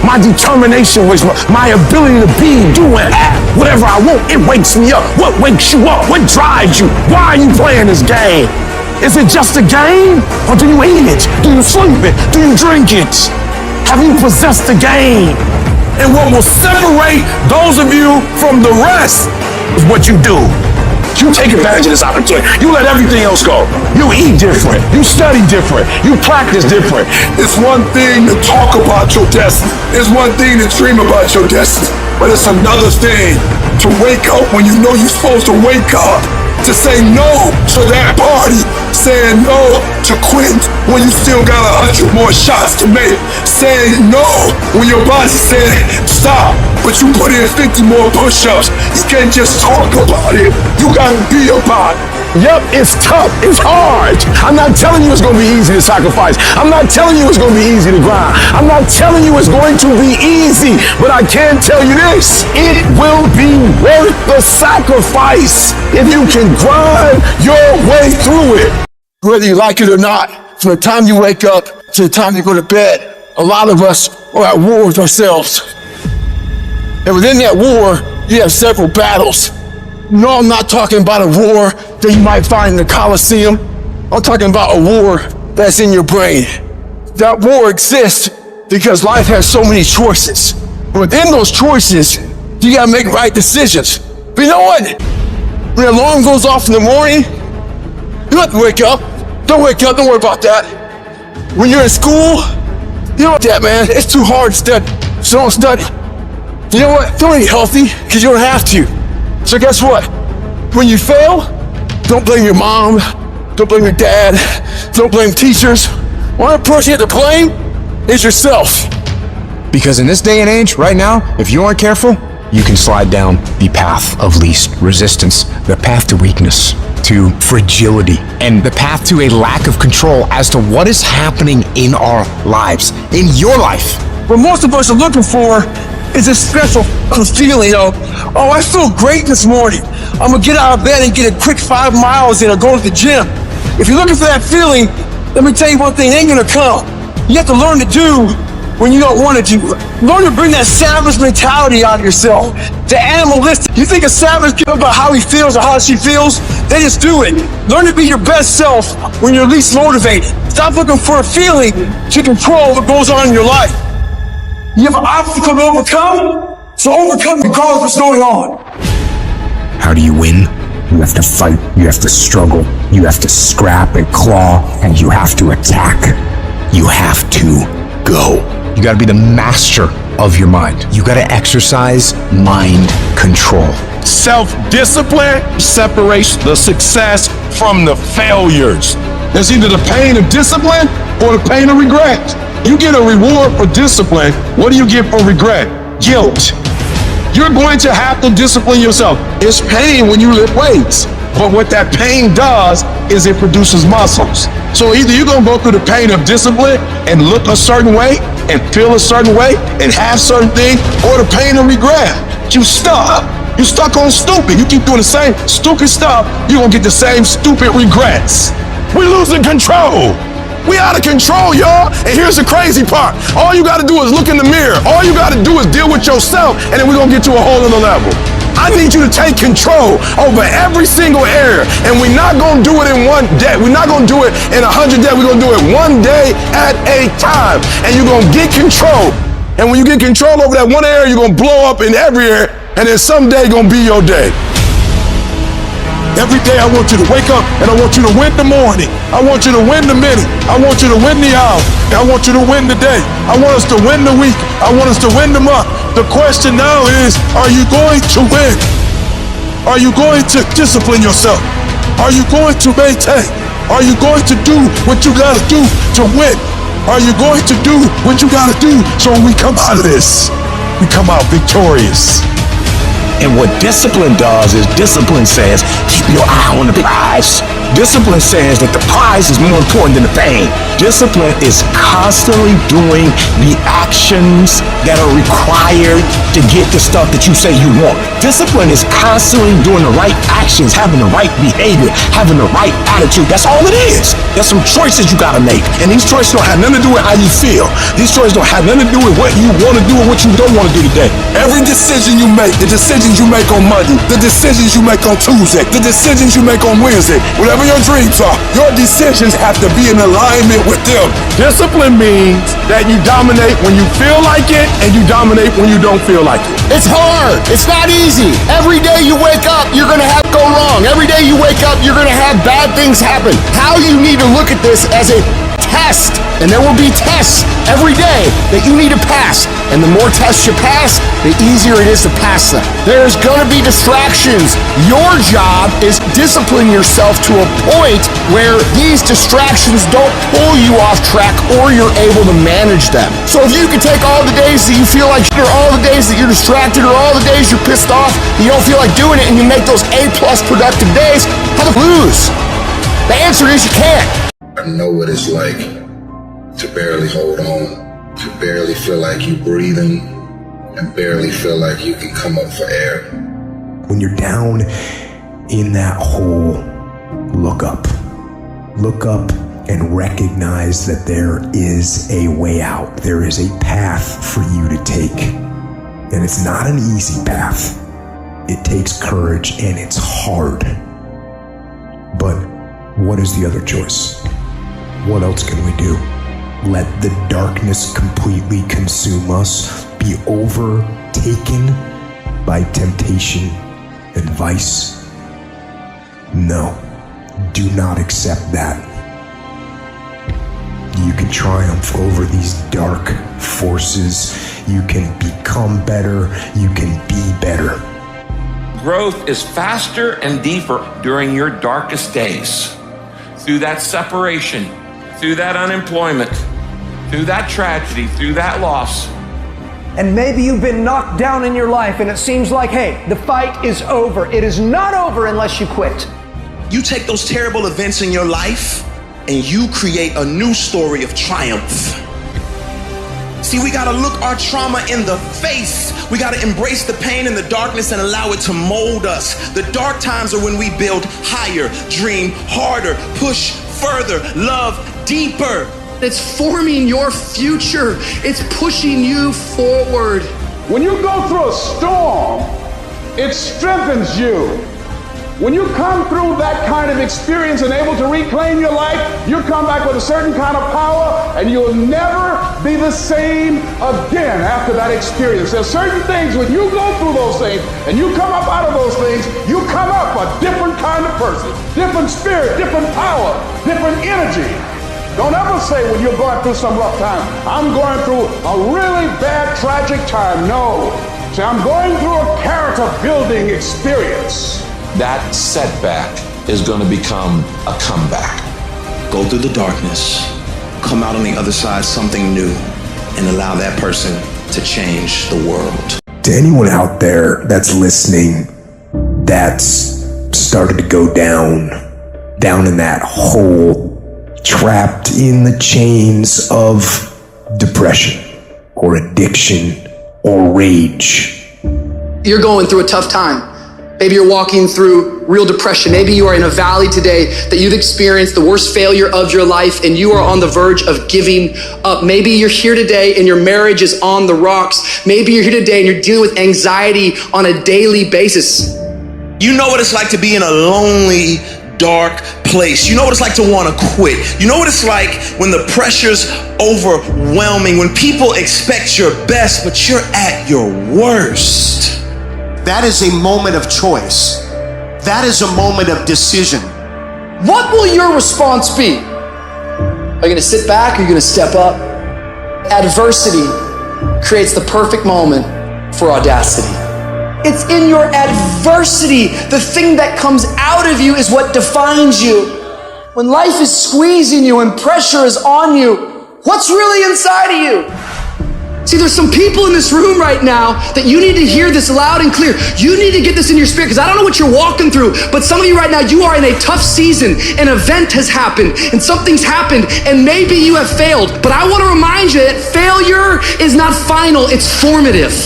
My determination wakes me up. My ability to be, do, and act whatever I want, it wakes me up. What wakes you up? What drives you? Why are you playing this game? Is it just a game? Or do you eat it? Do you sleep it? Do you drink it? Have you possessed the game? And what will separate those of you from the rest is what you do. You take advantage of this opportunity. You let everything else go. You eat different. You study different. You practice different. It's one thing to talk about your destiny. It's one thing to dream about your destiny. But it's another thing to wake up when you know you're supposed to wake up. To say no to that party, saying no to quit when you still got 100 more shots to make, saying no when your boss said stop, but you put in 50 more push-ups. You can't just talk about it, you gotta be about it. Yep, it's tough, it's hard. I'm not telling you it's gonna be easy to sacrifice. I'm not telling you it's gonna be easy to grind. I'm not telling you it's going to be easy, but I can tell you this, it will be worth the sacrifice if you can grind your way through it. Whether you like it or not, from the time you wake up to the time you go to bed, a lot of us are at war with ourselves. And within that war, you have several battles. No, I'm not talking about a war that you might find in the Coliseum. I'm talking about a war that's in your brain. That war exists because life has so many choices. Within those choices, you gotta make right decisions. But you know what? When the alarm goes off in the morning, you don't have to wake up. Don't wake up, don't worry about that. When you're in school, you don't want that, man. It's too hard to study, so don't study. You know what? Don't eat healthy, because you don't have to. So guess what? When you fail, don't blame your mom, don't blame your dad, don't blame teachers. One person you have to blame is yourself. Because in this day and age, right now, if you aren't careful, you can slide down the path of least resistance, the path to weakness, to fragility, and the path to a lack of control as to what is happening in our lives, in your life. What most of us are looking for is a special feeling of, oh, I feel great this morning. I'm gonna get out of bed and get a quick 5 miles in or go to the gym. If you're looking for that feeling, let me tell you one thing, it ain't gonna come. You have to learn to do when you don't want to do. Learn to bring that savage mentality out of yourself. The animalistic. You think a savage gives about how he feels or how she feels? They just do it. Learn to be your best self when you're least motivated. Stop looking for a feeling to control what goes on in your life. You have an obstacle to overcome, so overcome regardless of what's going on. How do you win? You have to fight, you have to struggle, you have to scrap and claw, and you have to attack. You have to go. You gotta be the master of your mind. You gotta exercise mind control. Self-discipline separates the success from the failures. It's either the pain of discipline or the pain of regret. You get a reward for discipline. What do you get for regret? Guilt. You're going to have to discipline yourself. It's pain when you lift weights. But what that pain does is it produces muscles. So either you're gonna go through the pain of discipline and look a certain way and feel a certain way and have certain things, or the pain of regret. You stuck. You stuck on stupid. You keep doing the same stupid stuff, you're gonna get the same stupid regrets. We're losing control. We out of control, y'all. And here's the crazy part. All you gotta do is look in the mirror. All you gotta do is deal with yourself, and then we're gonna get to a whole other level. I need you to take control over every single area, and we're not gonna do it in one day. We're not gonna do it in 100 days. We're gonna do it one day at a time, and you're gonna get control. And when you get control over that one area, you're gonna blow up in every area, and then someday gonna be your day. Every day I want you to wake up and I want you to win the morning. I want you to win the minute. I want you to win the hour. I want you to win the day. I want us to win the week. I want us to win the month. The question now is, are you going to win? Are you going to discipline yourself? Are you going to maintain? Are you going to do what you gotta do to win? Are you going to do what you gotta do so when we come out of this, we come out victorious? And what discipline does is discipline says, keep your eye on the prize. Discipline says that the prize is more important than the pain. Discipline is constantly doing the actions that are required to get the stuff that you say you want. Discipline is constantly doing the right actions, having the right behavior, having the right attitude. That's all it is. There's some choices you gotta make. And these choices don't have nothing to do with how you feel. These choices don't have nothing to do with what you wanna do or what you don't wanna do today. Every decision you make, the decisions you make on Monday, the decisions you make on Tuesday, the decisions you make on Wednesday, whatever your dreams are, your decisions have to be in alignment with them. Discipline means that you dominate when you feel like it and you dominate when you don't feel like it. It's hard. It's not easy. Every day you wake up, you're gonna have go wrong. Every day you wake up, you're gonna have bad things happen. How you need to look at this as a test, and there will be tests every day that you need to pass. And the more tests you pass, the easier it is to pass them. There's gonna be distractions. Your job is discipline yourself to a point where these distractions don't pull you off track or you're able to manage them. So if you can take all the days that you feel like, or all the days that you're distracted, or all the days you're pissed off, you don't feel like doing it, and you make those A+ productive days, how to lose? The answer is you can't. I know what it's like to barely hold on, to barely feel like you're breathing, and barely feel like you can come up for air. When you're down in that hole, look up. Look up and recognize that there is a way out. There is a path for you to take. And it's not an easy path. It takes courage and it's hard. But what is the other choice? What else can we do? Let the darkness completely consume us, be overtaken by temptation and vice? No, do not accept that. You can triumph over these dark forces. You can become better. You can be better. Growth is faster and deeper during your darkest days. Through that separation, through that unemployment, through that tragedy, through that loss. And maybe you've been knocked down in your life and it seems like, hey, the fight is over. It is not over unless you quit. You take those terrible events in your life and you create a new story of triumph. See, we gotta look our trauma in the face. We gotta embrace the pain and the darkness and allow it to mold us. The dark times are when we build higher, dream harder, push further, love deeper. It's forming your future. It's pushing you forward. When you go through a storm, it strengthens you. When you come through that kind of experience and able to reclaim your life, you come back with a certain kind of power and you'll never be the same again after that experience. There's certain things when you go through those things and you come up out of those things, you come up a different kind of person, different spirit, different power, different energy. Don't ever say when you're going through some rough time, I'm going through a really bad, tragic time. No. Say, I'm going through a character building experience. That setback is going to become a comeback. Go through the darkness, come out on the other side something new, and allow that person to change the world. To anyone out there that's listening, that's started to go down in that hole, trapped in the chains of depression or addiction or rage. You're going through a tough time. Maybe you're walking through real depression. Maybe you are in a valley today that you've experienced the worst failure of your life and you are on the verge of giving up. Maybe you're here today and your marriage is on the rocks. Maybe you're here today and you're dealing with anxiety on a daily basis. You know what it's like to be in a lonely, dark place. You know what it's like to want to quit. You know what it's like when the pressure's overwhelming, when people expect your best, but you're at your worst. That is a moment of choice. That is a moment of decision. What will your response be? Are you going to sit back or are you going to step up? Adversity creates the perfect moment for audacity. It's in your adversity. The thing that comes out of you is what defines you. When life is squeezing you and pressure is on you, what's really inside of you? See, there's some people in this room right now that you need to hear this loud and clear. You need to get this in your spirit, because I don't know what you're walking through, but some of you right now, you are in a tough season. An event has happened and something's happened and maybe you have failed. But I want to remind you that failure is not final, it's formative.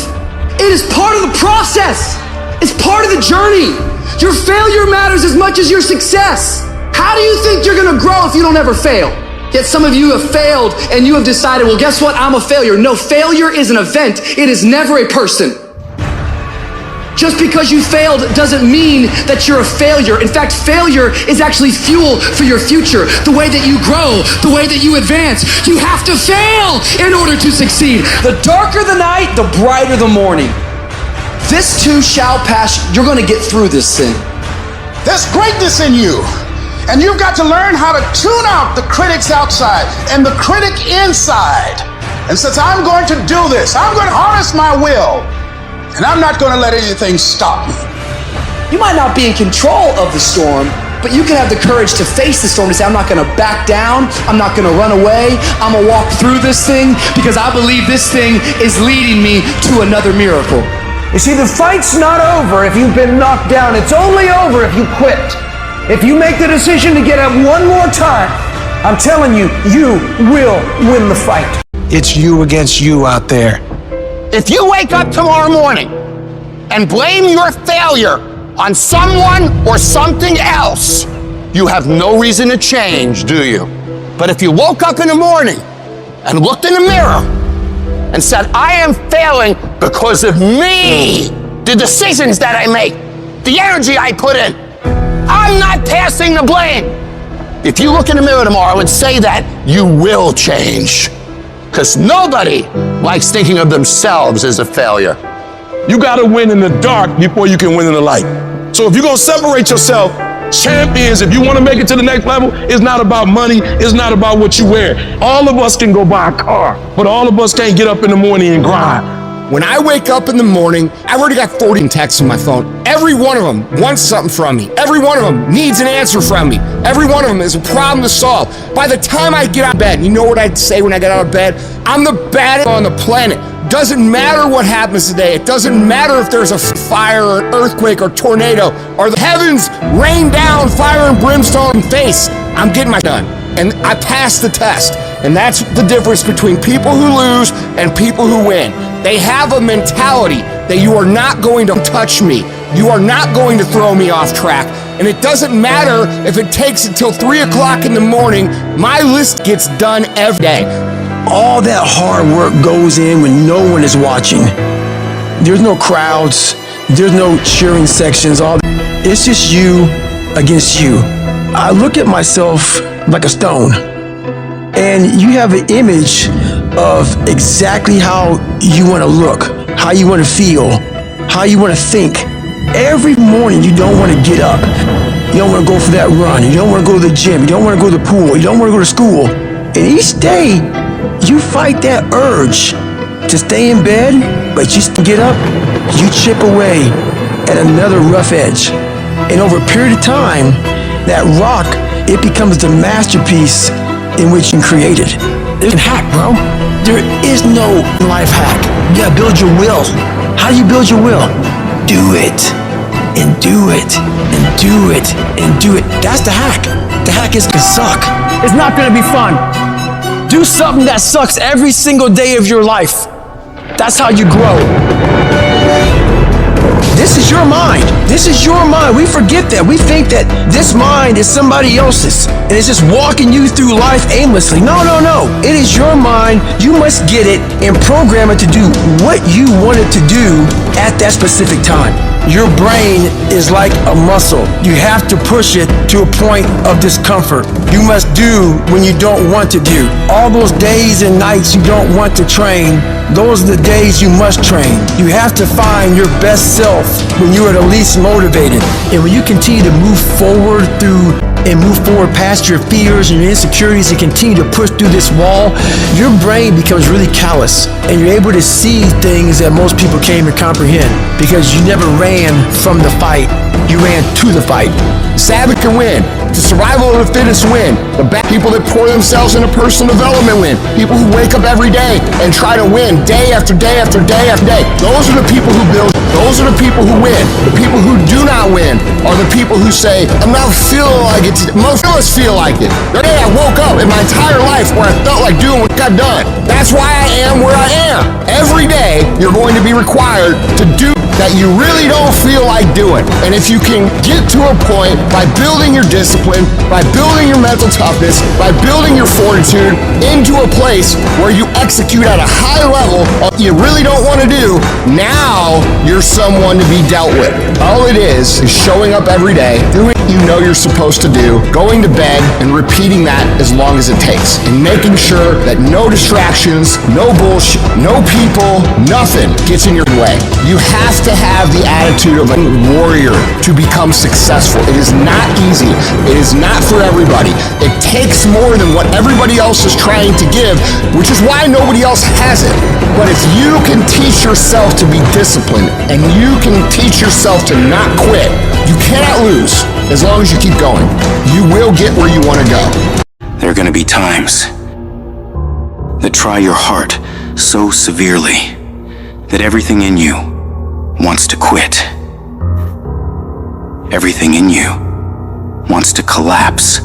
It is part of the process. It's part of the journey. Your failure matters as much as your success. How do you think you're gonna grow if you don't ever fail? Yet some of you have failed and you have decided, well, guess what? I'm a failure. No, failure is an event. It is never a person. Just because you failed doesn't mean that you're a failure. In fact, failure is actually fuel for your future. The way that you grow, the way that you advance. You have to fail in order to succeed. The darker the night, the brighter the morning. This too shall pass. You're going to get through this thing. There's greatness in you. And you've got to learn how to tune out the critics outside and the critic inside. And since I'm going to do this, I'm going to harness my will. And I'm not going to let anything stop me. You might not be in control of the storm, but you can have the courage to face the storm, to say, I'm not going to back down. I'm not going to run away. I'm going to walk through this thing because I believe this thing is leading me to another miracle. You see, the fight's not over if you've been knocked down. It's only over if you quit. If you make the decision to get up one more time, I'm telling you, you will win the fight. It's you against you out there. If you wake up tomorrow morning and blame your failure on someone or something else, you have no reason to change, do you? But if you woke up in the morning and looked in the mirror and said, I am failing because of me, the decisions that I make, the energy I put in, I'm not passing the blame. If you look in the mirror tomorrow and say that, you will change. Because nobody likes thinking of themselves as a failure. You gotta win in the dark before you can win in the light. So if you're gonna separate yourself, champions, if you wanna make it to the next level, it's not about money, it's not about what you wear. All of us can go buy a car, but all of us can't get up in the morning and grind. When I wake up in the morning, I've already got 40 texts on my phone. Every one of them wants something from me. Every one of them needs an answer from me. Every one of them is a problem to solve. By the time I get out of bed, you know what I'd say when I get out of bed? I'm the baddest on the planet. Doesn't matter what happens today. It doesn't matter if there's a fire or an earthquake or tornado or the heavens rain down fire and brimstone in face. I'm getting my done. And I passed the test. And that's the difference between people who lose and people who win. They have a mentality that you are not going to touch me. You are not going to throw me off track. And it doesn't matter if it takes until 3 o'clock in the morning. My list gets done every day. All that hard work goes in when no one is watching. There's no crowds. There's no cheering sections. It's just you against you. I look at myself like a stone. And you have an image of exactly how you want to look, how you want to feel, how you want to think. Every morning you don't want to get up. You don't want to go for that run. You don't want to go to the gym. You don't want to go to the pool. You don't want to go to school. And each day you fight that urge to stay in bed, but you still get up, you chip away at another rough edge. And over a period of time, that rock, it becomes the masterpiece in which you created. There's a hack, bro. There is no life hack. You gotta build your will. How do you build your will? Do it, and do it, and do it, and do it. That's the hack. The hack is gonna suck. It's not gonna be fun. Do something that sucks every single day of your life. That's how you grow. This is your mind. This is your mind. We forget that. We think that this mind is somebody else's and it's just walking you through life aimlessly. No, no, no. It is your mind. You must get it and program it to do what you want it to do at that specific time. Your brain is like a muscle. You have to push it to a point of discomfort. You must do when you don't want to do. All those days and nights you don't want to train, those are the days you must train. You have to find your best self when you are the least motivated. And when you continue to move forward past your fears and your insecurities and continue to push through this wall, your brain becomes really callous and you're able to see things that most people can't even comprehend because you never ran from the fight, you ran to the fight. Savage can win. The survival of the fittest win. The people that pour themselves into personal development win. People who wake up every day and try to win day after day after day after day. Those are the people who build. Those are the people who win. The people who do not win are the people who say, I'm not feeling like it. Most of us feel like it. The day I woke up in my entire life where I felt like doing what got done. That's why I am where I am. Every day you're going to be required to do that you really don't feel like doing. And if you can get to a point by building your discipline, by building your mental toughness, by building your fortitude into a place where you execute at a high level of what you really don't want to do, now you're someone to be dealt with. All it is showing up every day, doing what you know you're supposed to do, going to bed and repeating that as long as it takes, and making sure that no distractions, no bullshit, no people, nothing gets in your way. You have to have the attitude of a warrior to become successful. It is not easy. It is not for everybody. It takes more than what everybody else is trying to give, which is why nobody else has it. But if you can teach yourself to be disciplined and you can teach yourself to not quit, you cannot lose as long as you keep going. You will get where you want to go. There are going to be times that try your heart so severely that everything in you wants to quit. Everything in you wants to collapse.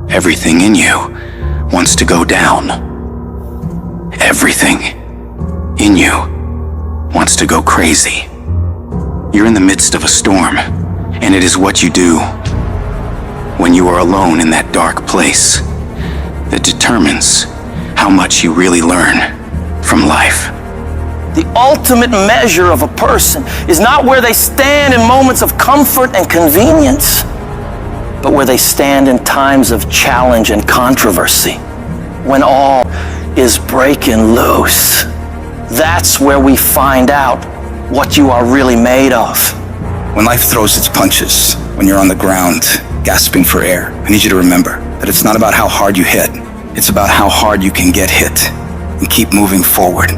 Everything in you wants to go down. Everything in you wants to go crazy. You're in the midst of a storm, and it is what you do when you are alone in that dark place that determines how much you really learn from life. The ultimate measure of a person is not where they stand in moments of comfort and convenience, but where they stand in times of challenge and controversy, when all is breaking loose. That's where we find out what you are really made of. When life throws its punches, when you're on the ground gasping for air, I need you to remember that it's not about how hard you hit. It's about how hard you can get hit and keep moving forward.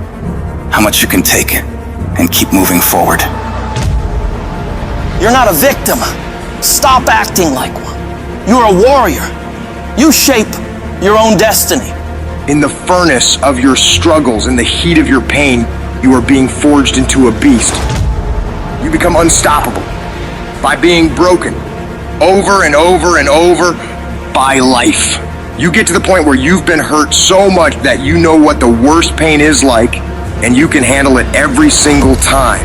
How much you can take and keep moving forward. You're not a victim. Stop acting like one. You're a warrior. You shape your own destiny. In the furnace of your struggles, in the heat of your pain, you are being forged into a beast. You become unstoppable by being broken over and over and over by life. You get to the point where you've been hurt so much that you know what the worst pain is like, and you can handle it every single time.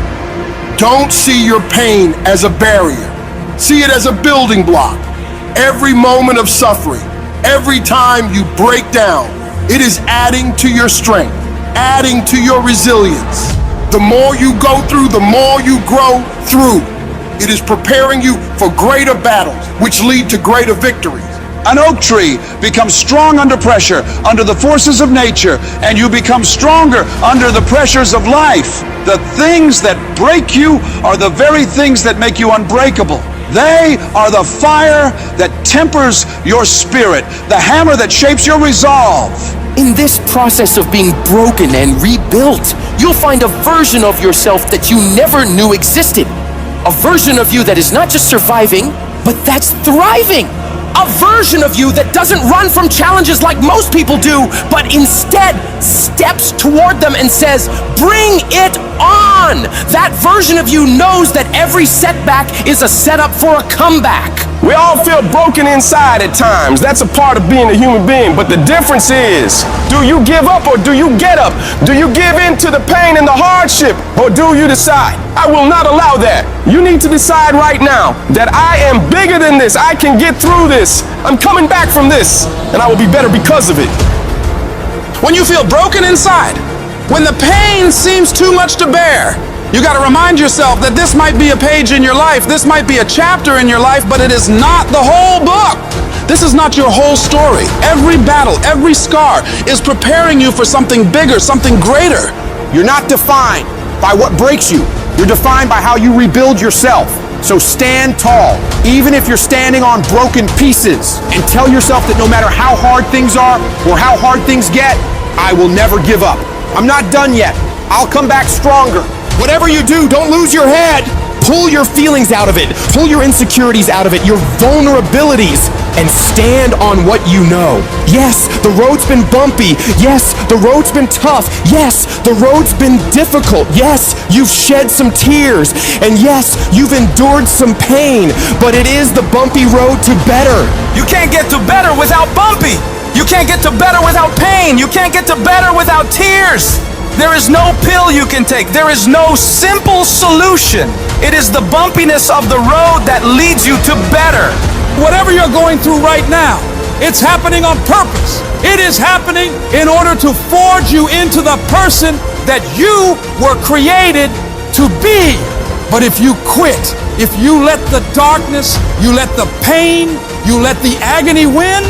Don't see your pain as a barrier. See it as a building block. Every moment of suffering, every time you break down, it is adding to your strength, adding to your resilience. The more you go through, the more you grow through. It is preparing you for greater battles, which lead to greater victories. An oak tree becomes strong under pressure, under the forces of nature, and you become stronger under the pressures of life. The things that break you are the very things that make you unbreakable. They are the fire that tempers your spirit, the hammer that shapes your resolve. In this process of being broken and rebuilt, you'll find a version of yourself that you never knew existed. A version of you that is not just surviving, but that's thriving. A version of you that doesn't run from challenges like most people do, but instead steps toward them and says, bring it on! That version of you knows that every setback is a setup for a comeback. We all feel broken inside at times. That's a part of being a human being. But the difference is, do you give up or do you get up? Do you give in to the pain and the hardship or do you decide? I will not allow that. You need to decide right now that I am bigger than this. I can get through this. I'm coming back from this and I will be better because of it. When you feel broken inside, when the pain seems too much to bear, you got to remind yourself that this might be a page in your life, this might be a chapter in your life, but it is not the whole book. This is not your whole story. Every battle, every scar is preparing you for something bigger, something greater. You're not defined by what breaks you. You're defined by how you rebuild yourself. So stand tall, even if you're standing on broken pieces, and tell yourself that no matter how hard things are or how hard things get, I will never give up. I'm not done yet. I'll come back stronger. Whatever you do, don't lose your head. Pull your feelings out of it. Pull your insecurities out of it, your vulnerabilities, and stand on what you know. Yes, the road's been bumpy. Yes, the road's been tough. Yes, the road's been difficult. Yes, you've shed some tears. And yes, you've endured some pain. But it is the bumpy road to better. You can't get to better without bumpy. You can't get to better without pain. You can't get to better without tears. There is no pill you can take. There is no simple solution. It is the bumpiness of the road that leads you to better. Whatever you're going through right now, it's happening on purpose. It is happening in order to forge you into the person that you were created to be. But if you quit, if you let the darkness, you let the pain, you let the agony win,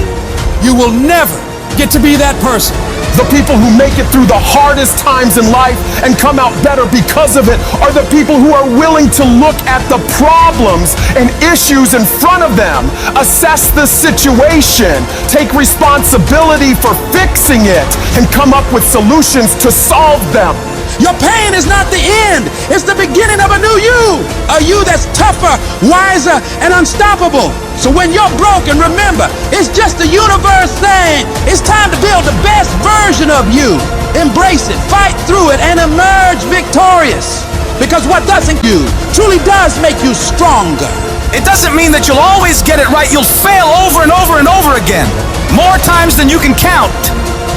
you will never get to be that person. The people who make it through the hardest times in life and come out better because of it are the people who are willing to look at the problems and issues in front of them, assess the situation, take responsibility for fixing it, and come up with solutions to solve them. Your pain is not the end. It's the beginning of a new you. A you that's tougher, wiser, and unstoppable. So when you're broken, remember, it's just the universe saying, it's time to build the best version of you. Embrace it, fight through it, and emerge victorious. Because what doesn't you truly does make you stronger. It doesn't mean that you'll always get it right. You'll fail over and over and over again. More times than you can count.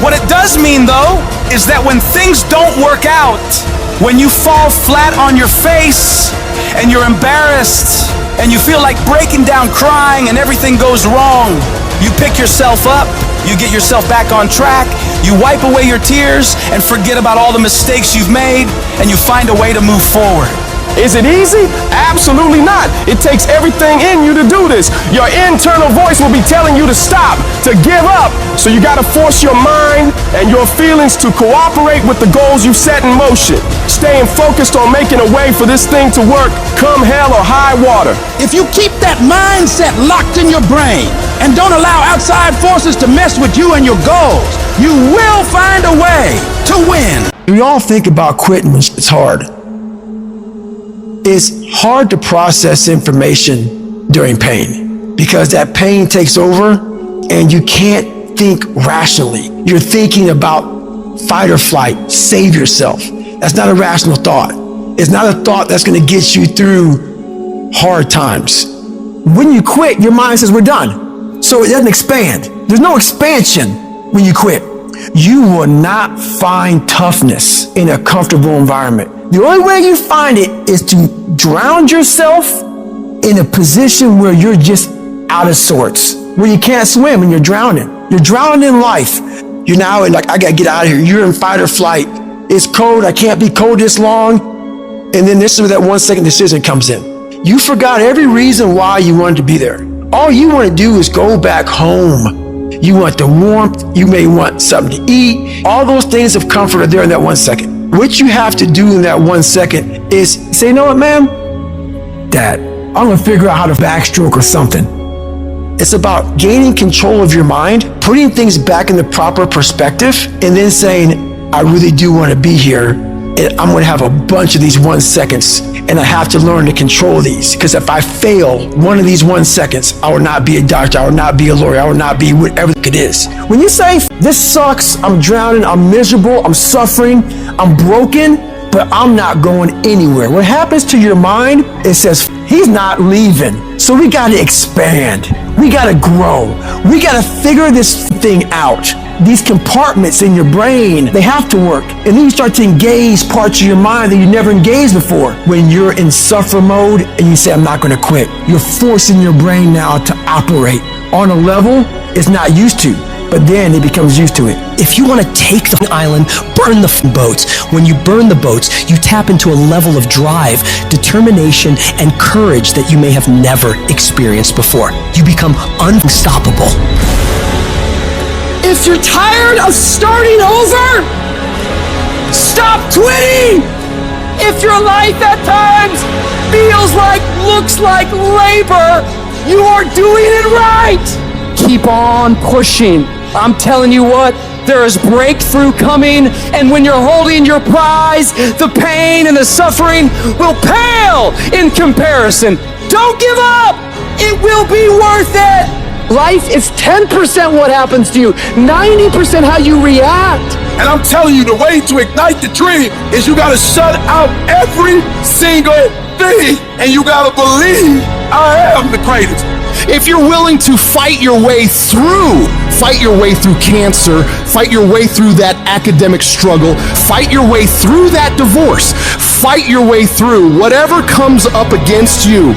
What it does mean, though, is that when things don't work out, when you fall flat on your face and you're embarrassed and you feel like breaking down crying and everything goes wrong, you pick yourself up, you get yourself back on track, you wipe away your tears and forget about all the mistakes you've made, and you find a way to move forward. Is it easy? Absolutely not. It takes everything in you to do this. Your internal voice will be telling you to stop, to give up. So you got to force your mind and your feelings to cooperate with the goals you've set in motion. Staying focused on making a way for this thing to work, come hell or high water. If you keep that mindset locked in your brain and don't allow outside forces to mess with you and your goals, you will find a way to win. We all think about quitting when it's hard. It's hard to process information during pain because that pain takes over and you can't think rationally. You're thinking about fight or flight, save yourself. That's not a rational thought. It's not a thought that's going to get you through hard times. When you quit, your mind says we're done. So it doesn't expand. There's no expansion when you quit. You will not find toughness in a comfortable environment. The only way you find it is to drown yourself in a position where you're just out of sorts, where you can't swim and you're drowning. You're drowning in life. You're now in like, I gotta get out of here. You're in fight or flight. It's cold. I can't be cold this long. And then this is where that 1 second decision comes in. You forgot every reason why you wanted to be there. All you want to do is go back home. You want the warmth. You may want something to eat. All those things of comfort are there in that 1 second. What you have to do in that 1 second is say, you know what, ma'am? Dad, I'm going to figure out how to backstroke or something. It's about gaining control of your mind, putting things back in the proper perspective, and then saying, I really do want to be here. And I'm going to have a bunch of these 1 seconds, and I have to learn to control these. Because if I fail one of these 1 seconds, I will not be a doctor, I will not be a lawyer, I will not be whatever it is. When you say, this sucks, I'm drowning, I'm miserable, I'm suffering, I'm broken, but I'm not going anywhere. What happens to your mind, it says, he's not leaving. So we got to expand. We got to grow. We got to figure this thing out. These compartments in your brain, they have to work. And then you start to engage parts of your mind that you never engaged before. When you're in suffer mode and you say, I'm not going to quit, you're forcing your brain now to operate on a level it's not used to. But then it becomes used to it. If you want to take the island, burn the boats. When you burn the boats, you tap into a level of drive, determination, and courage that you may have never experienced before. You become unstoppable. If you're tired of starting over, stop quitting! If your life at times feels like, looks like labor, you are doing it right! Keep on pushing. I'm telling you what, there is breakthrough coming, and when you're holding your prize, the pain and the suffering will pale in comparison. Don't give up! It will be worth it! Life is 10% what happens to you, 90% how you react. And I'm telling you, the way to ignite the dream is you gotta shut out every single thing, and you gotta believe I am the greatest. If you're willing to fight your way through cancer, fight your way through that academic struggle, fight your way through that divorce, fight your way through whatever comes up against you,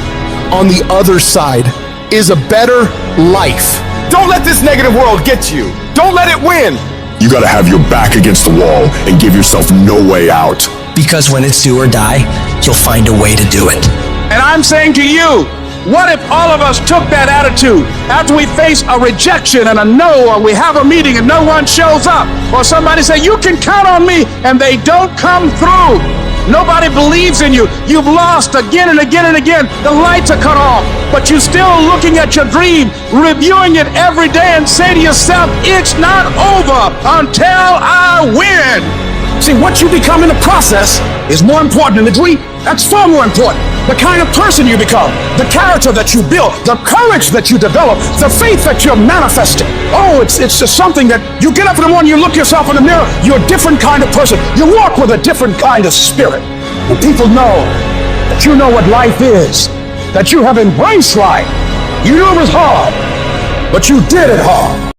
on the other side is a better life. Don't let this negative world get to you. Don't let it win. You gotta have your back against the wall and give yourself no way out. Because when it's do or die, you'll find a way to do it. And I'm saying to you, what if all of us took that attitude after we face a rejection and a no, or we have a meeting and no one shows up, or somebody say, you can count on me, and they don't come through. Nobody believes in you. You've lost again and again and again. The lights are cut off, but you're still looking at your dream, reviewing it every day, and say to yourself, it's not over until I win. See, what you become in the process is more important than the dream. That's far more important. The kind of person you become, the character that you build, the courage that you develop, the faith that you're manifesting. Oh, it's just something that you get up in the morning, you look yourself in the mirror, you're a different kind of person. You walk with a different kind of spirit. And people know that you know what life is, that you have embraced life. You knew it was hard, but you did it hard.